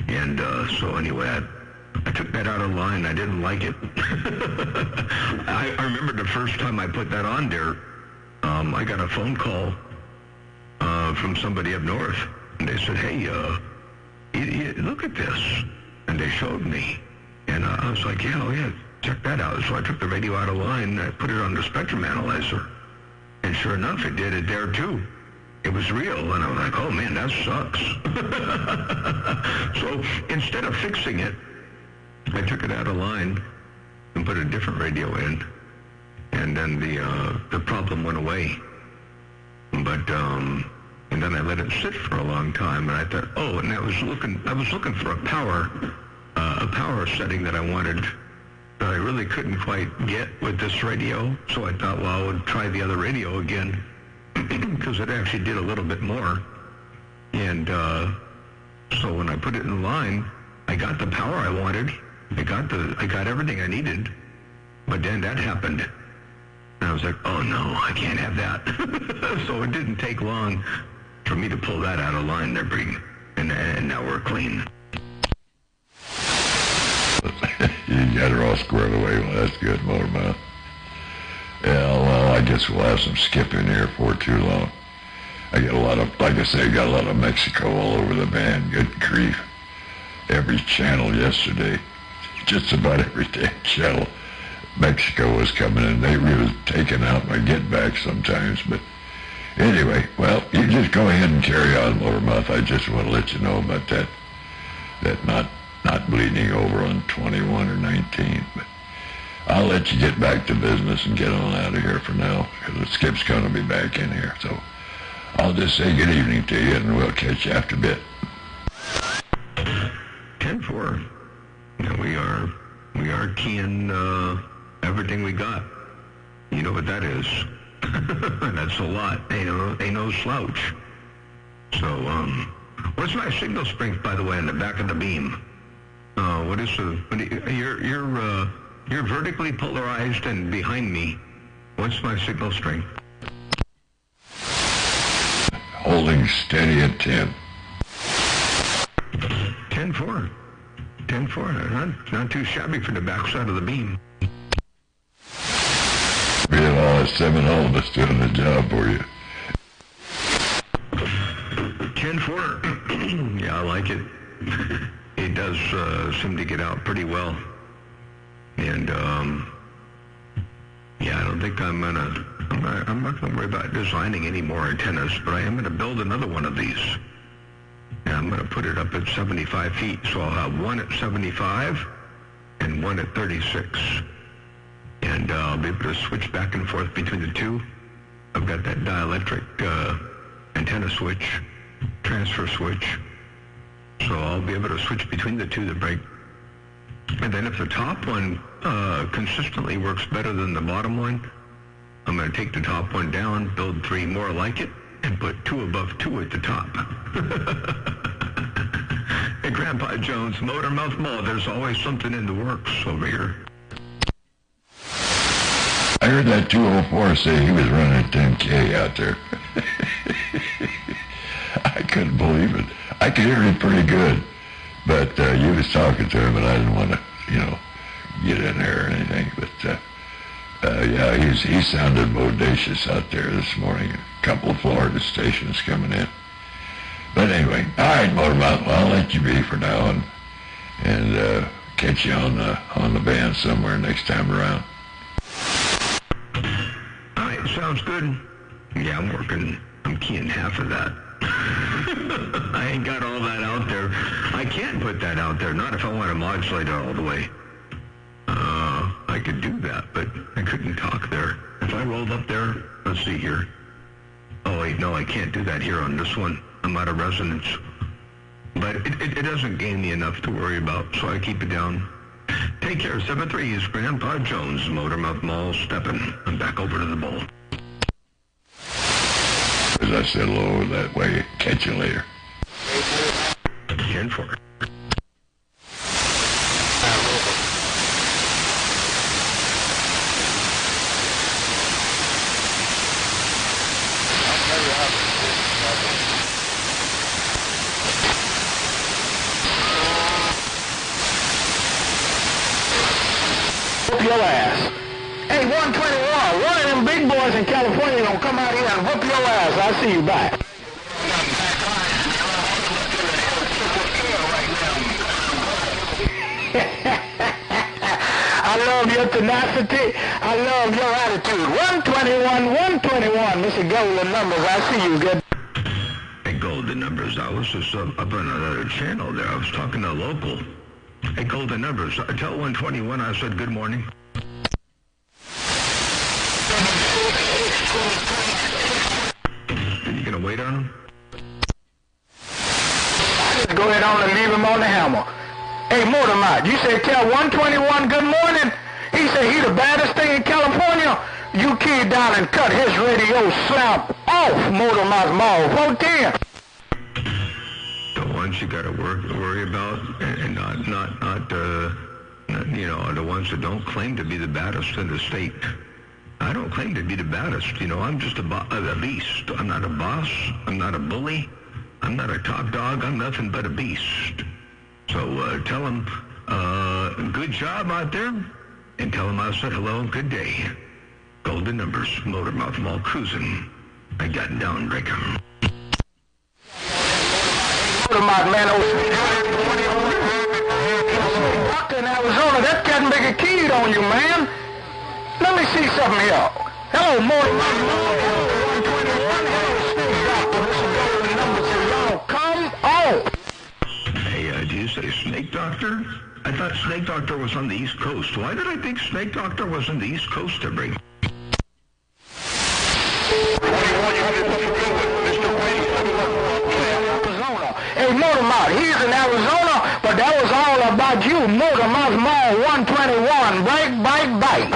And so anyway, I took that out of line. I didn't like it. I remember the first time I put that on there, I got a phone call from somebody up north, and they said, "Hey, look at this," and they showed me, and I was like, "Yeah, check that out." So I took the radio out of line, and I put it on the spectrum analyzer, and sure enough, it did it there too. It was real, and I was like, "Oh man, that sucks." So instead of fixing it, I took it out of line and put a different radio in, and then the problem went away. But and then I let it sit for a long time, and I thought, and I was looking for a power setting that I wanted that I really couldn't quite get with this radio. So I thought, well, I would try the other radio again because it actually did a little bit more. And so when I put it in line, I got the power I wanted. I got everything I needed, but then that happened, and I was like, "Oh no, I can't have that." So it didn't take long for me to pull that out of line there, Breen, and now we're clean. You got her all squared away. Well, that's good, Motormouth. Yeah, well, I guess we'll have some skipping here for too long. I got a lot of, like I say, got a lot of Mexico all over the band. Good grief. Every channel yesterday, just about every damn channel, Mexico was coming in. They were taking out my get back sometimes. But anyway, well, you just go ahead and carry on, Motormouth. I just want to let you know about that not bleeding over on 21 or 19. But I'll let you get back to business and get on out of here for now, because the Skip's going to be back in here. So I'll just say good evening to you, and we'll catch you after a bit. 10-4. We are keying everything we got. You know what that is? That's a lot. Ain't no slouch. So, what's my signal strength, by the way, in the back of the beam? What is you're vertically polarized and behind me. What's my signal strength? Holding steady at 10. 10-4. 10-4. Not too shabby for the backside of the beam. We had all the 7 elements doing the job for you. 10-4. Yeah, I like it. It does seem to get out pretty well. And yeah, I don't think I'm not gonna worry about designing any more antennas, but I am gonna build another one of these. And I'm gonna put it up at 75 feet, so I'll have one at 75 and one at 36. And I'll be able to switch back and forth between the two. I've got that dielectric antenna switch, transfer switch, so I'll be able to switch between the two that break. And then if the top one consistently works better than the bottom one, I'm going to take the top one down, build 3 more like it, and put 2 above 2 at the top. Hey, Grandpa Jones, Motormouth Mall, there's always something in the works over here. I heard that 204 say he was running a 10K out there. I couldn't believe it. I could hear him pretty good, but you was talking to him, and I didn't want to, get in there or anything. But yeah, he sounded bodacious out there this morning. A couple of Florida stations coming in. But anyway, all right, Motormouth. Well, I'll let you be for now, and catch you on the band somewhere next time around. All right, sounds good. Yeah, I'm keying half of that. I ain't got all that out there. I can't put that out there, not if I want to modulate it all the way. I could do that, but I couldn't talk there. If I rolled up there, let's see here. Oh wait, no, I can't do that here on this one. I'm out of resonance. But it doesn't gain me enough to worry about, so I keep it down. Take care, 7-3 is Grandpa Jones, Motormouth Mall, stepping. I'm back over to the bowl. As I said, over that way. Catch you later. 10-4. your ass. Hey, 121, one of them big boys in California gonna come out here and whoop your ass. I'll see you back. I love your tenacity. I love your attitude. 121, Mr. Golden Numbers. I see you. Good. Hey, Golden Numbers. I was just up on another channel there. I was talking to a local. Hey, Golden Numbers. Tell 121 I said good morning. Are you going to wait on him? Just go ahead on and leave him on the hammer. Hey, Mortimer, you said tell 121 good morning. He said he the baddest thing in California. You kid down and cut his radio slap off, Mortimer's Mall. 410. The ones you got to worry about, and not you know, the ones that don't claim to be the baddest in the state. I don't claim to be the baddest. You know, I'm just a beast. I'm not a boss. I'm not a bully. I'm not a top dog. I'm nothing but a beast. So tell them, good job out there, and tell them I said hello and good day. Golden Numbers, Motormouth Mall cruising. I got down, Breaker. Motormouth, man, doctor in Arizona, that cat make a kid on you, man. Let me see something here. Hello, Motormouth Mall, hello, 121, hello, Snake Doctor, Mr. Golden Numbers, so y'all come on. Hey, did you say Snake Doctor? I thought Snake Doctor was on the East Coast. Why did I think Snake Doctor was on the East Coast to bring? Hey, Motormouth, he's in Arizona, but that was all about you. Motormouth Mall 121, bite.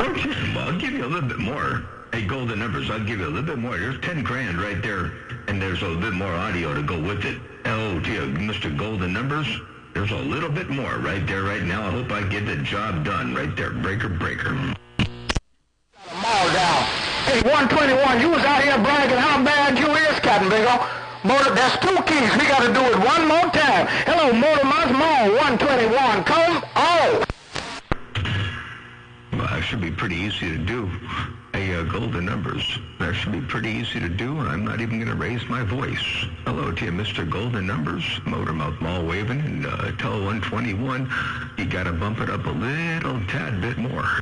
Okay, well, I'll give you a little bit more. Hey, Golden Numbers, I'll give you a little bit more. There's 10 grand right there, and there's a little bit more audio to go with it. Oh, dear, Mr. Golden Numbers, there's a little bit more right there right now. I hope I get the job done right there. Breaker. Mall down. Hey, 121, you was out here bragging how bad you is, Captain Bingo. That's 2 keys. We got to do it one more time. Hello, Motormouth Mall 121. Come on. Well, that should be pretty easy to do. Hey, Golden Numbers, that should be pretty easy to do, and I'm not even going to raise my voice. Hello to you, Mr. Golden Numbers, Motormouth Mall waving, and tell 121 you got to bump it up a little tad bit more.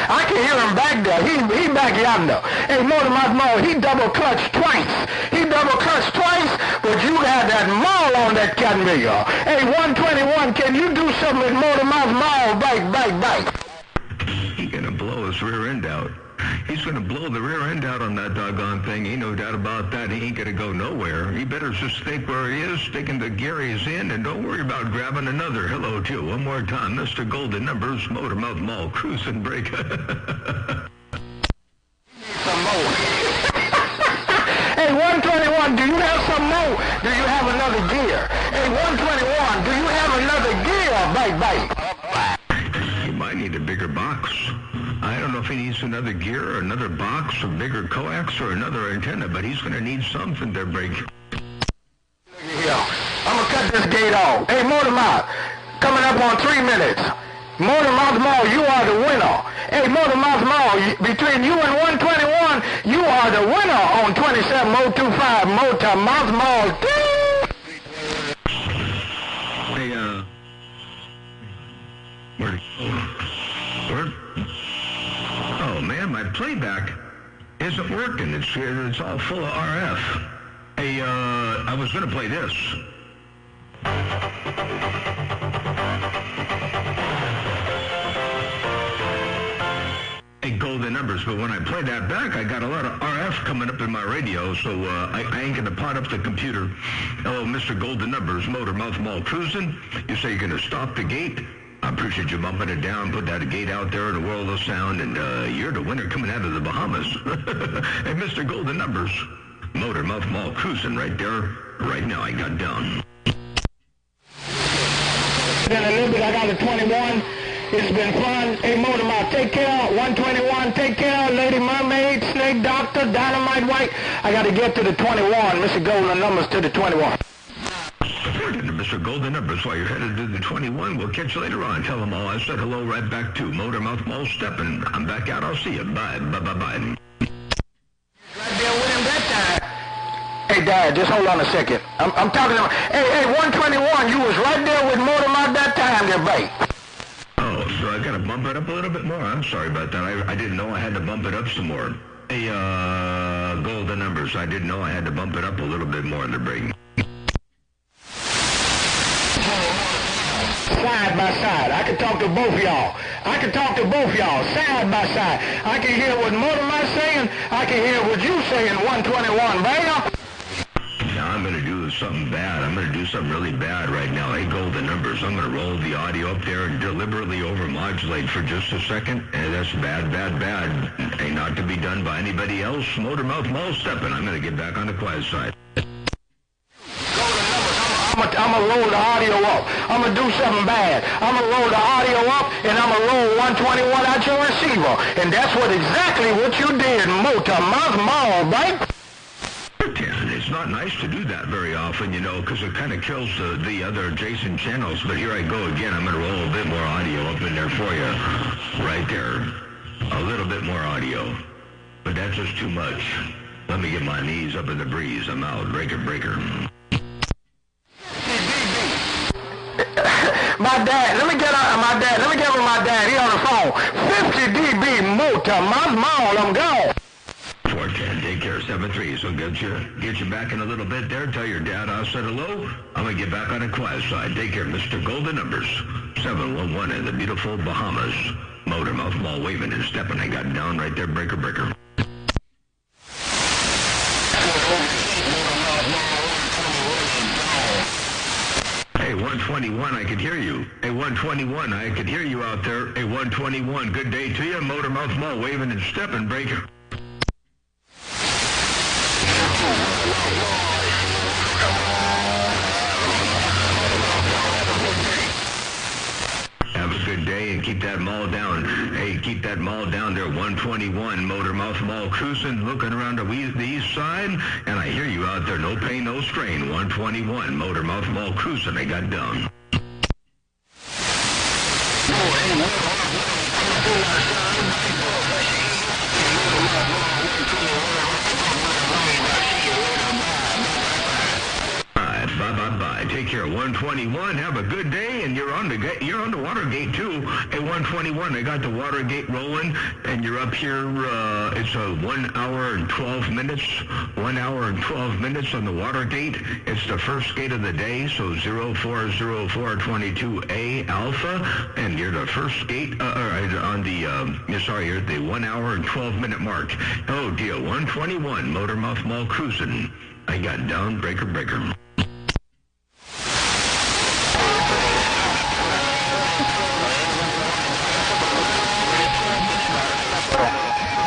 I can hear him back there. He back yonder. Hey, Motormouth Mall, he double clutched twice. But you had that mall on that cat nigga. Hey, 121, can you do something with Motormouth Mall? Bite. He's gonna blow his rear end out. He's gonna blow the rear end out on that doggone thing. Ain't no doubt about that. He ain't gonna go nowhere. He better just think where he is, sticking the gear he's in, and don't worry about grabbing another. Hello, too. One more time, Mr. Golden Numbers, Motormouth Mall, cruising break. Some more. Hey, 121, do you have some more? Do you have another gear? Hey, 121, do you have another gear? Bite. You might need a bigger box. I don't know if he needs another gear or another box or bigger coax or another antenna, but he's going to need something to break. Yeah, I'm going to cut this gate off. Hey, Motormouth, coming up on 3 minutes. Motormouth Mall, you are the winner. Hey, Motormouth Mall, between you and 121, you are the winner on 27025 Motormouth Mall. Hey, where'd it go? Where? Oh, man, my playback isn't working. It's all full of RF. Hey, I was going to play this. Hey, Golden Numbers, but when I play that back, I got a lot of RF coming up in my radio, so I ain't going to pot up the computer. Hello, Mr. Golden Numbers, Motormouth Mall cruising. You say you're going to stop the gate? I appreciate you bumping it down, put that gate out there in a world of sound, and you're the winner coming out of the Bahamas. Hey, Mr. Golden Numbers, Motormouth Mall cruising right there. Right now, I got down. Then a little bit, I got a 21. It's been fun. Hey, Motormouth, take care. 121, take care. Lady Mermaid, Snake Doctor, Dynamite White. I got to get to the 21. Mr. Golden Numbers to the 21. Mr. Golden Numbers while you're headed to the 21. We'll catch you later on. Tell them all I said hello right back to Motor Mouth Mall Steppin'. I'm back out. I'll see you. Bye. Bye. Right there with him that time. Hey, Dad, just hold on a second. I'm talking about... Hey, 121, you was right there with Motor Mouth that time there, babe. Oh, so I gotta bump it up a little bit more. I'm sorry about that. I didn't know I had to bump it up some more. Hey, Golden Numbers, I didn't know I had to bump it up a little bit more in the break. Side by side. I can talk to both y'all. Side by side. I can hear what Motor Mouth saying. I can hear what you saying, 121, baby. Now I'm going to do something bad. I'm going to do something really bad right now. Hey, Golden Numbers, I'm going to roll the audio up there and deliberately overmodulate for just a second. And that's bad. Ain't not to be done by anybody else. Motor Mouth Mall Steppin'. I'm going to get back on the quiet side. I'm going to roll the audio up. I'm going to do something bad. I'm going to roll the audio up, and I'm going to roll 121 out your receiver. And that's exactly what you did, Motor Mouth Mall, right? It's not nice to do that very often, you know, because it kind of kills the other adjacent channels. But here I go again. I'm going to roll a bit more audio up in there for you. Right there. A little bit more audio. But that's just too much. Let me get my knees up in the breeze. I'm out. Breaker. My dad, let me get with my dad. He on the phone. 50 dB Motor Mouth Mall. I'm gone. 410, take care, 73. So get you back in a little bit there. Tell your dad I said hello. I'm going to get back on the quiet side. Take care, Mr. Golden Numbers. 711 in the beautiful Bahamas. Motor Mouth Mall waving and stepping. I got down right there, breaker. Hey, 121, I could hear you. Hey, 121, I could hear you out there. Hey, 121, good day to you. Motor Mouth Mall waving and stepping, breaker. Have a good day and keep that mall down. Hey, keep that mall down there. 121 Motor Mouth Mall cruising, looking around the east side, and I hear you out there. No pain, no strain. 121 Motor Mouth Mall cruising. I got down. Bye. Take care. 121. Have a good day, and you're on the Watergate too. Hey, 121. I got the Watergate rolling, and you're up here. It's a 1 hour and 12 minutes. 1 hour and 12 minutes on the Watergate. It's the first gate of the day, so 040422A Alpha, and you're the first gate you're at the 1 hour and 12 minute mark. Oh dear. 121 Motor Mouth Mall cruising. I got down. Breaker.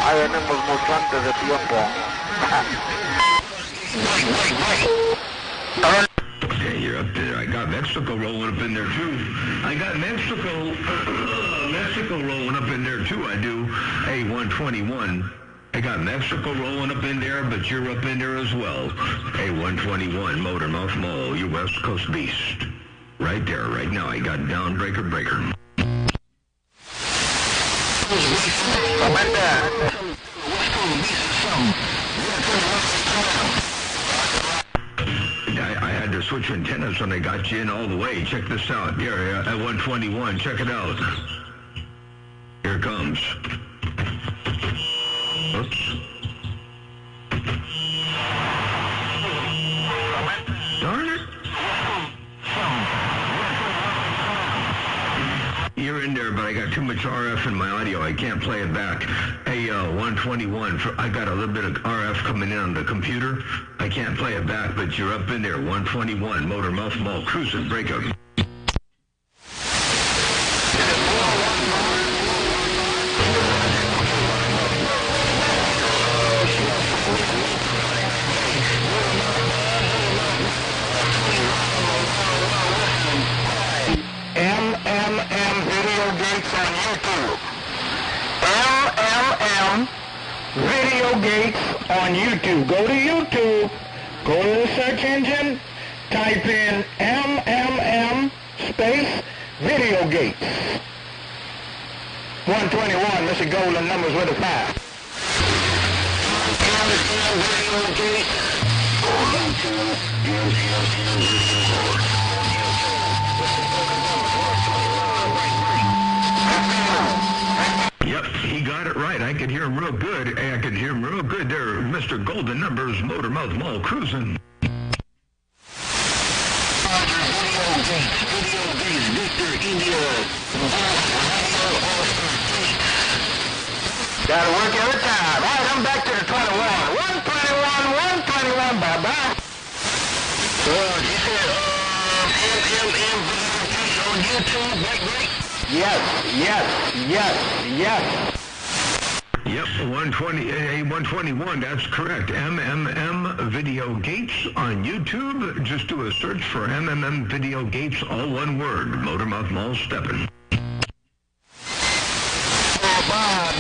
Hay tenemos mucho de tiempo. Okay, you're up there. I got Mexico rolling up in there too. I got Mexico rolling up in there too. I do. Hey, 121. I got Mexico rolling up in there, but you're up in there as well. Hey, 121 Motor Mouth Mall, you West Coast beast. Right there, right now. I got down. Breaker. I had to switch antennas when I got you in all the way. Check this out. Here, at 121. Check it out. Here it comes. Oops. Darn it. You're in there, but I got too much RF in my audio. I can't play it back. Hey, 121, I got a little bit of RF coming in on the computer. I can't play it back, but you're up in there. 121, Motor Mouth Mall, cruising, breakup. Video Gates on YouTube. Go to YouTube, go to the search engine, type in Gates. 121, Mr. Golden numbers with a 5. Yep, he got it right. I could hear him real good. I could hear him real good there. Mr. Golden Numbers, Motormouth Mall cruising. Gotta work every time. All right, I'm back to the 21. 121, bye-bye. You said, on YouTube, right? Yes. Yep, 121, that's correct. MMM Video Gates on YouTube. Just do a search for MMM Video Gates, all one word. Motormouth Mall steppin'. Bye.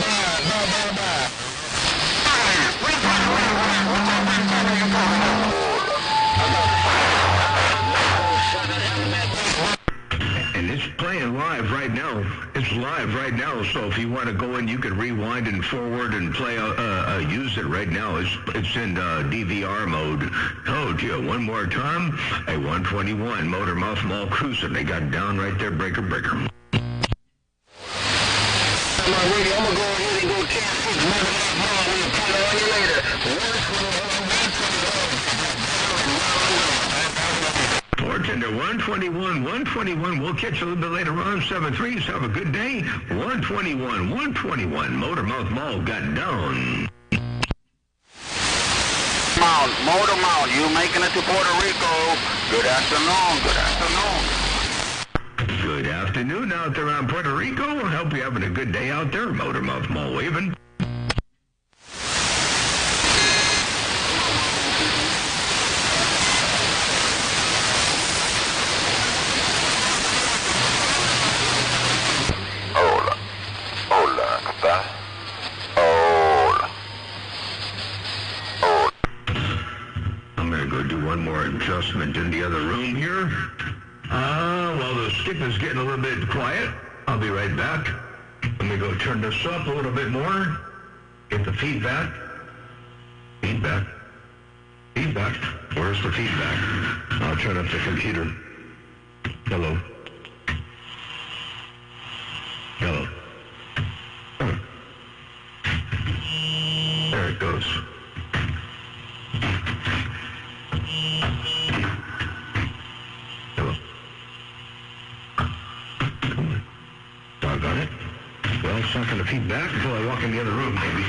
And it's playing live right now. It's live right now, so if you want to go in, you can rewind and forward and play, use it right now. It's in DVR mode. Told you, one more time, a 121 Motormouth Mall cruising. They got down right there, breaker. I'm gonna go ahead and go 10-6, Motormouth Mall. We'll call on you later. Bartender, 121. We'll catch you a little bit later on. 7-3s. Have a good day. 121. Motormouth Mall got down. Motormouth, you making it to Puerto Rico. Good afternoon. Good afternoon out there on Puerto Rico. I hope you're having a good day out there. Motormouth Mall waving. Hola, ¿qué tal? Hola. I'm going to go do one more adjustment in the other room here. While the stick is getting a little bit quiet, I'll be right back. Let me go turn this up a little bit more. Get the feedback. Feedback. Where's the feedback? I'll turn up the computer. Hello. There it goes. Hello. Doggone it. Well, it's not going to feedback until I walk in the other room, maybe.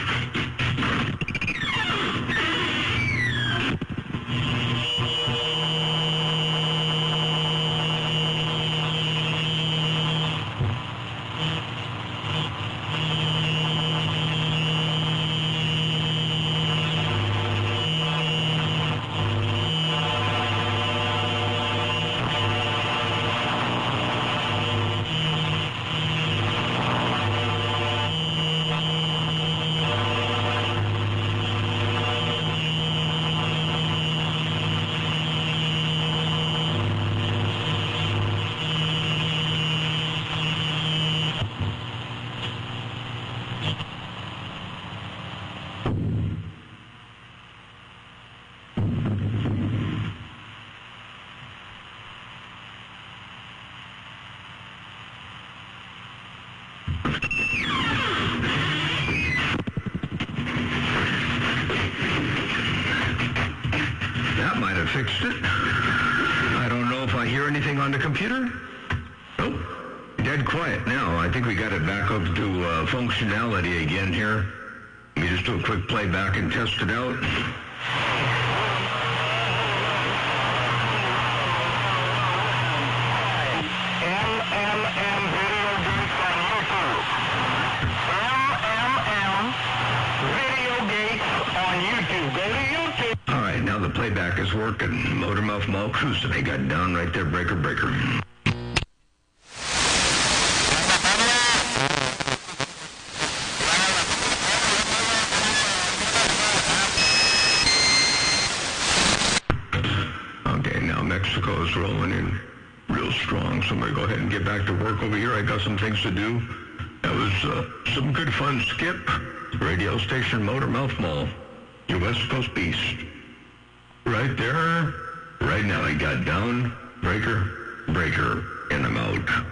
That might have fixed it. I don't know if I hear anything on the computer. Nope. Dead quiet now. I think we got it back up to functionality again here. Let me just do a quick playback and test it out. MMM Video Gates on YouTube. MMM Video Gates on YouTube. Go to YouTube. All right, now the playback is working. Motormouth Mall cruising. They got down right there, breaker. Okay, now Mexico is rolling in real strong. so I'm going to go ahead and get back to work over here. I got some things to do. That was some good fun, Skip. Radio station Motormouth Mall. Your West Coast Beast. Right there. Right now I got down, breaker, and I'm out.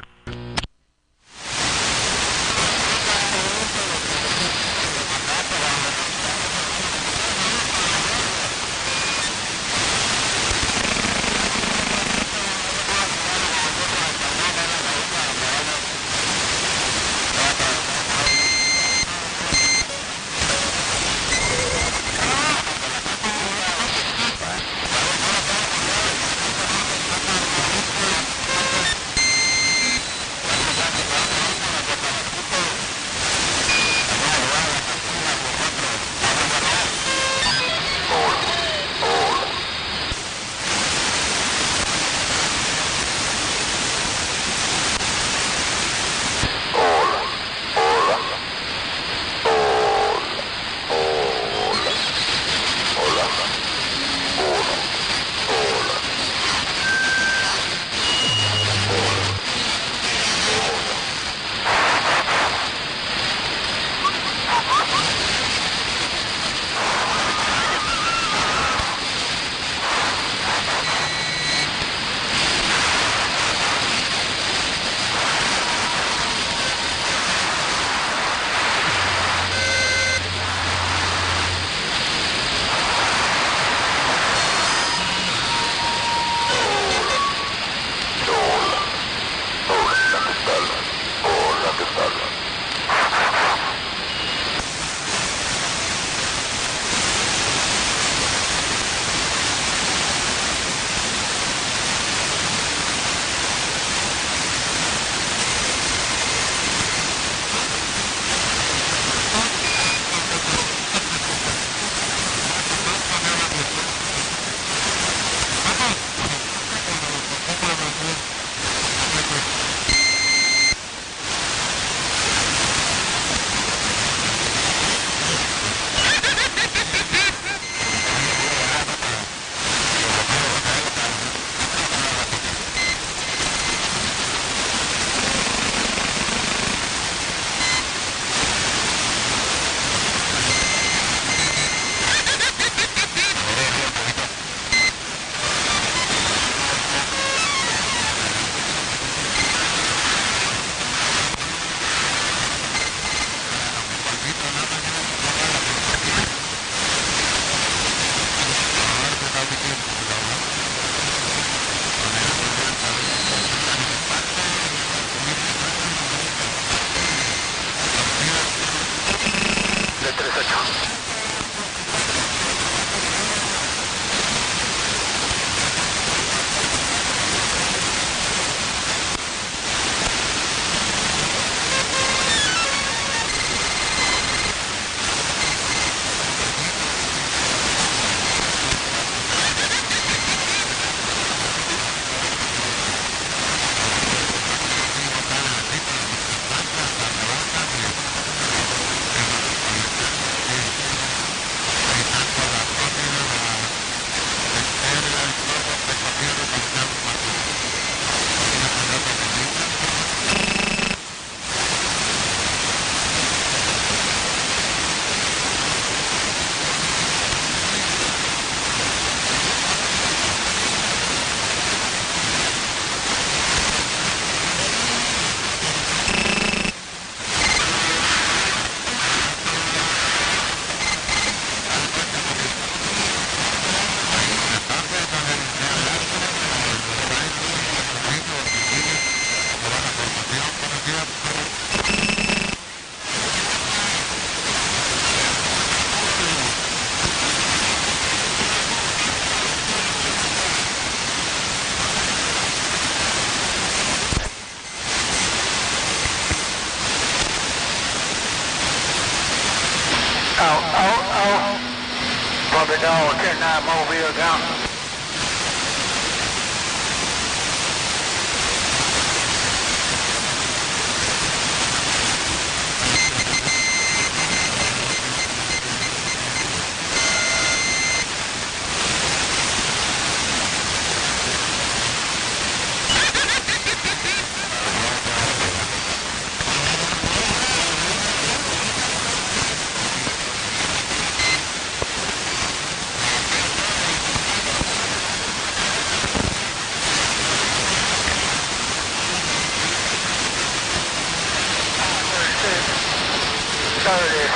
Puppy dog, 10-9 Mobile down.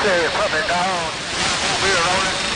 say, pump it down. We're rolling.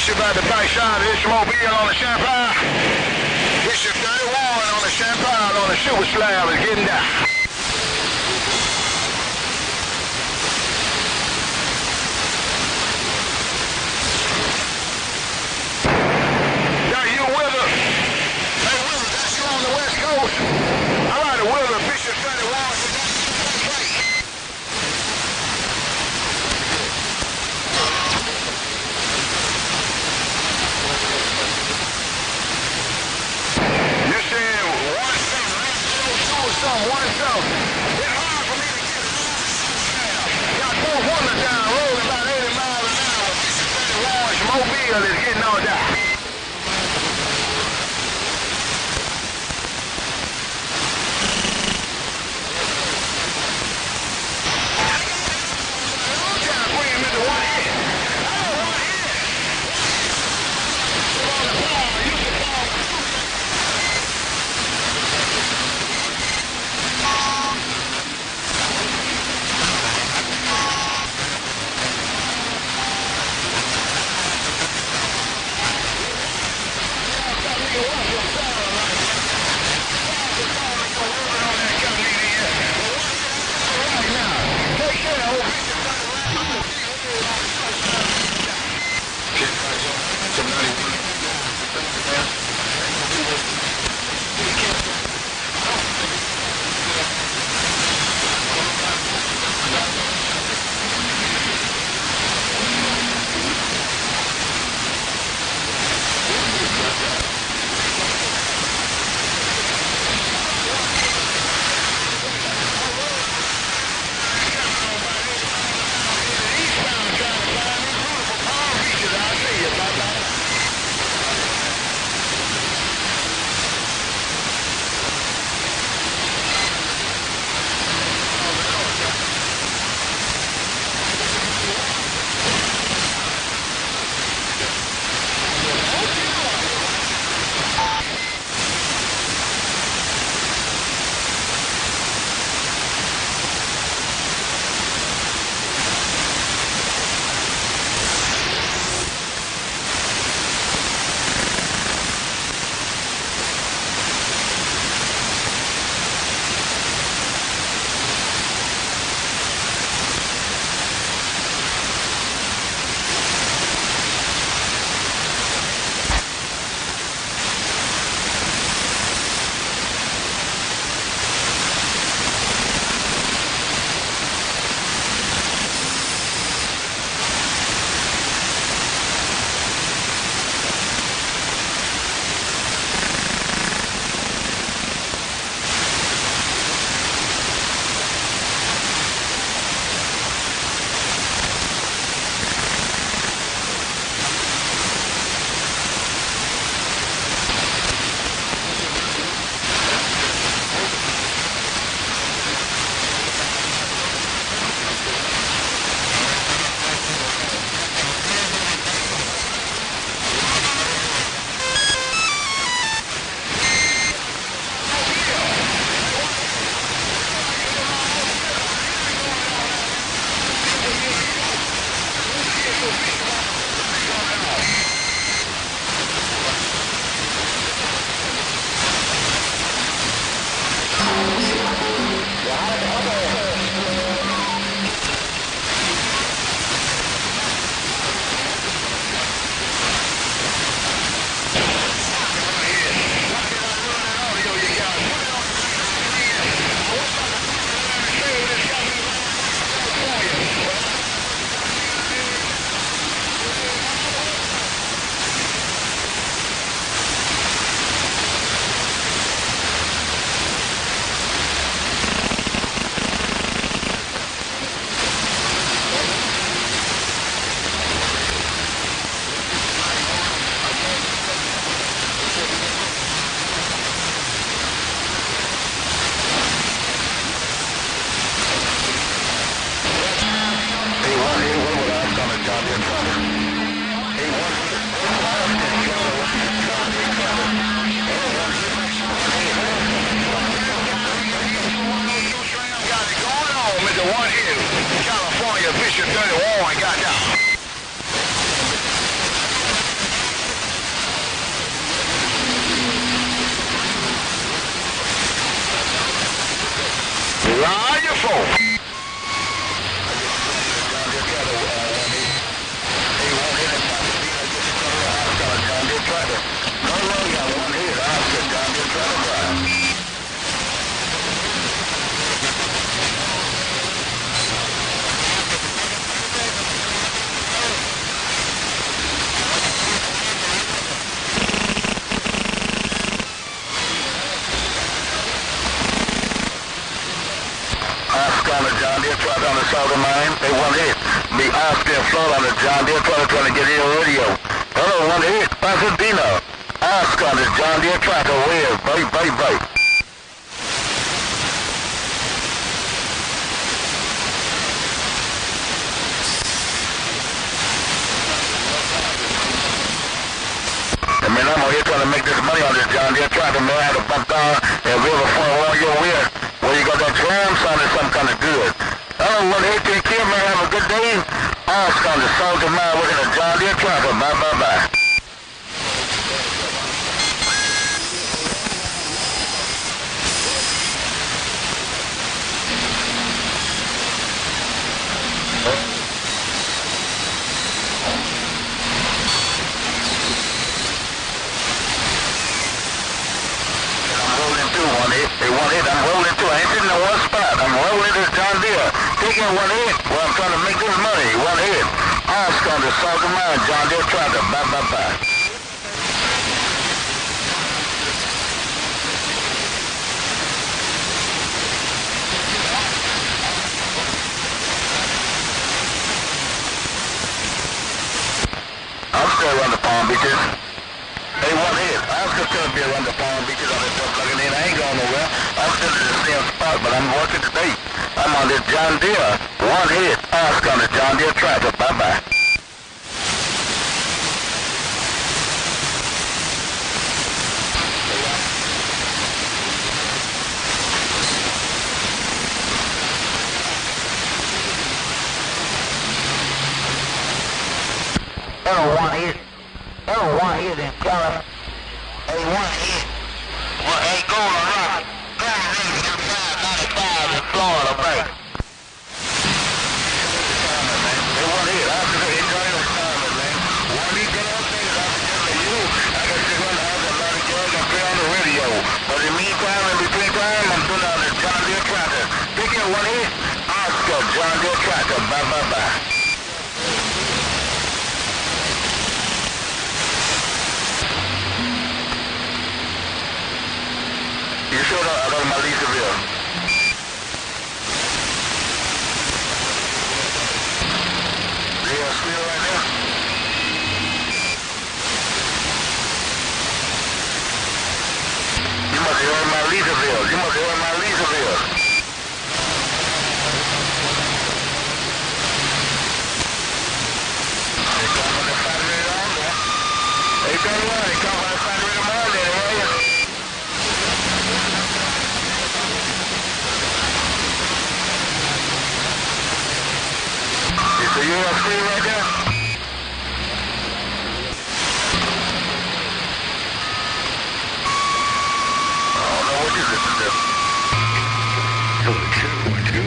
Bishop at the tight side of this mobile on the Champagne. Bishop 31 on the Champagne on the super slab is getting down. Yeah, you with us? Hey, Willer, that's you on the West Coast. I like the Willer, Bishop 31. One south. It's hard for me to get it. Got both wonders down, rolling about 80 miles an hour. Bishop 31, Mobile is getting on down. I'm trying to bring him into one hit. I don't want to hit. On the ball, you can ball. California, Bishop 31, got down. on the Southern Line. They one hit. Me Oscar Florida on the John Deere tractor trying to get in your radio. Hello, one hit. Pasadena. Oscar on the John Deere tractor. Where? Bye. Man, I'm out here trying to make this money on this John Deere tractor, man. I had a bump down and River Front on your wheel. Where you got that drum sounding something kind of good. Hello, one hit, take care, man. Have a good day. Oscar on the Southern Line working a John Deere tractor. Bye. I'm rolling too. I ain't sitting in one spot. I'm rolling this John Deere. Taking one hit. Well, I'm trying to make this money. One hit. Oscar on the Southern Line, John Deere tractor. Bye. I'm still around the Palm Beaches. Hey, one hit. Oscar still be around the Palm Beaches on this stuff plugging in. I ain't going nowhere. I'm still in the same spot, but I'm working today. I'm on this John Deere. One hit. Oscar on the John Deere tractor. Bye. Hello, one hit in California. Hey, one hit. Well, hey, Golden Rock. Golden Rock, 95 in Florida, baby. Hey, one hit. Oscar, enjoy your time, man. One hit, get out there. After you, I got to run out a lot of gas and play on the radio. But in the meantime, in between time, I'm doing on the John Deere tractor. Pick it one hit. Oscar, John Deere tractor. Bye. You sure I got my Lisa bill? Yeah, squeal right there. You must have heard my Lisa bill. They come from the factory on there. They come from the factory on there, right? So you on screen right there? I don't know what you listen to. Hello, 2, 1, 2.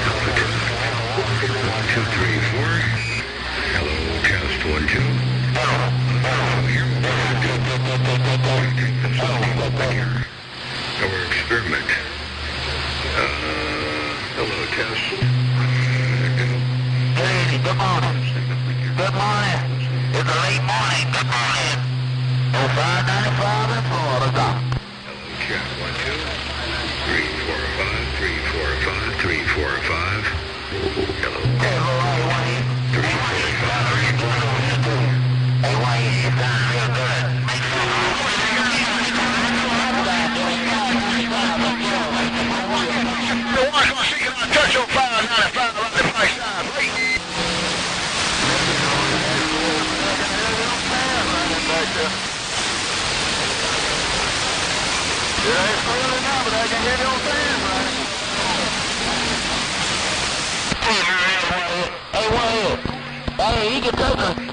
Hello, 1, 2, 3, 4. Hello, test 1, 2. Here. Our experiment. Hello, test. Hey, good morning. It's a late morning. Good morning. 0595 in Florida. Hello, chat 1, 2. 3, 4, 5. 3, 4, 5. 3, 4, 5. Hello. Hey, hey, one hit. 3, 4, 5. Hey, one hit. You sound real good. Make sure. The watch on Seeking on Touch on 595 around the price side. It ain't falling now, but I can hear your fans, right? Hey, one hit. Hey, you can take us.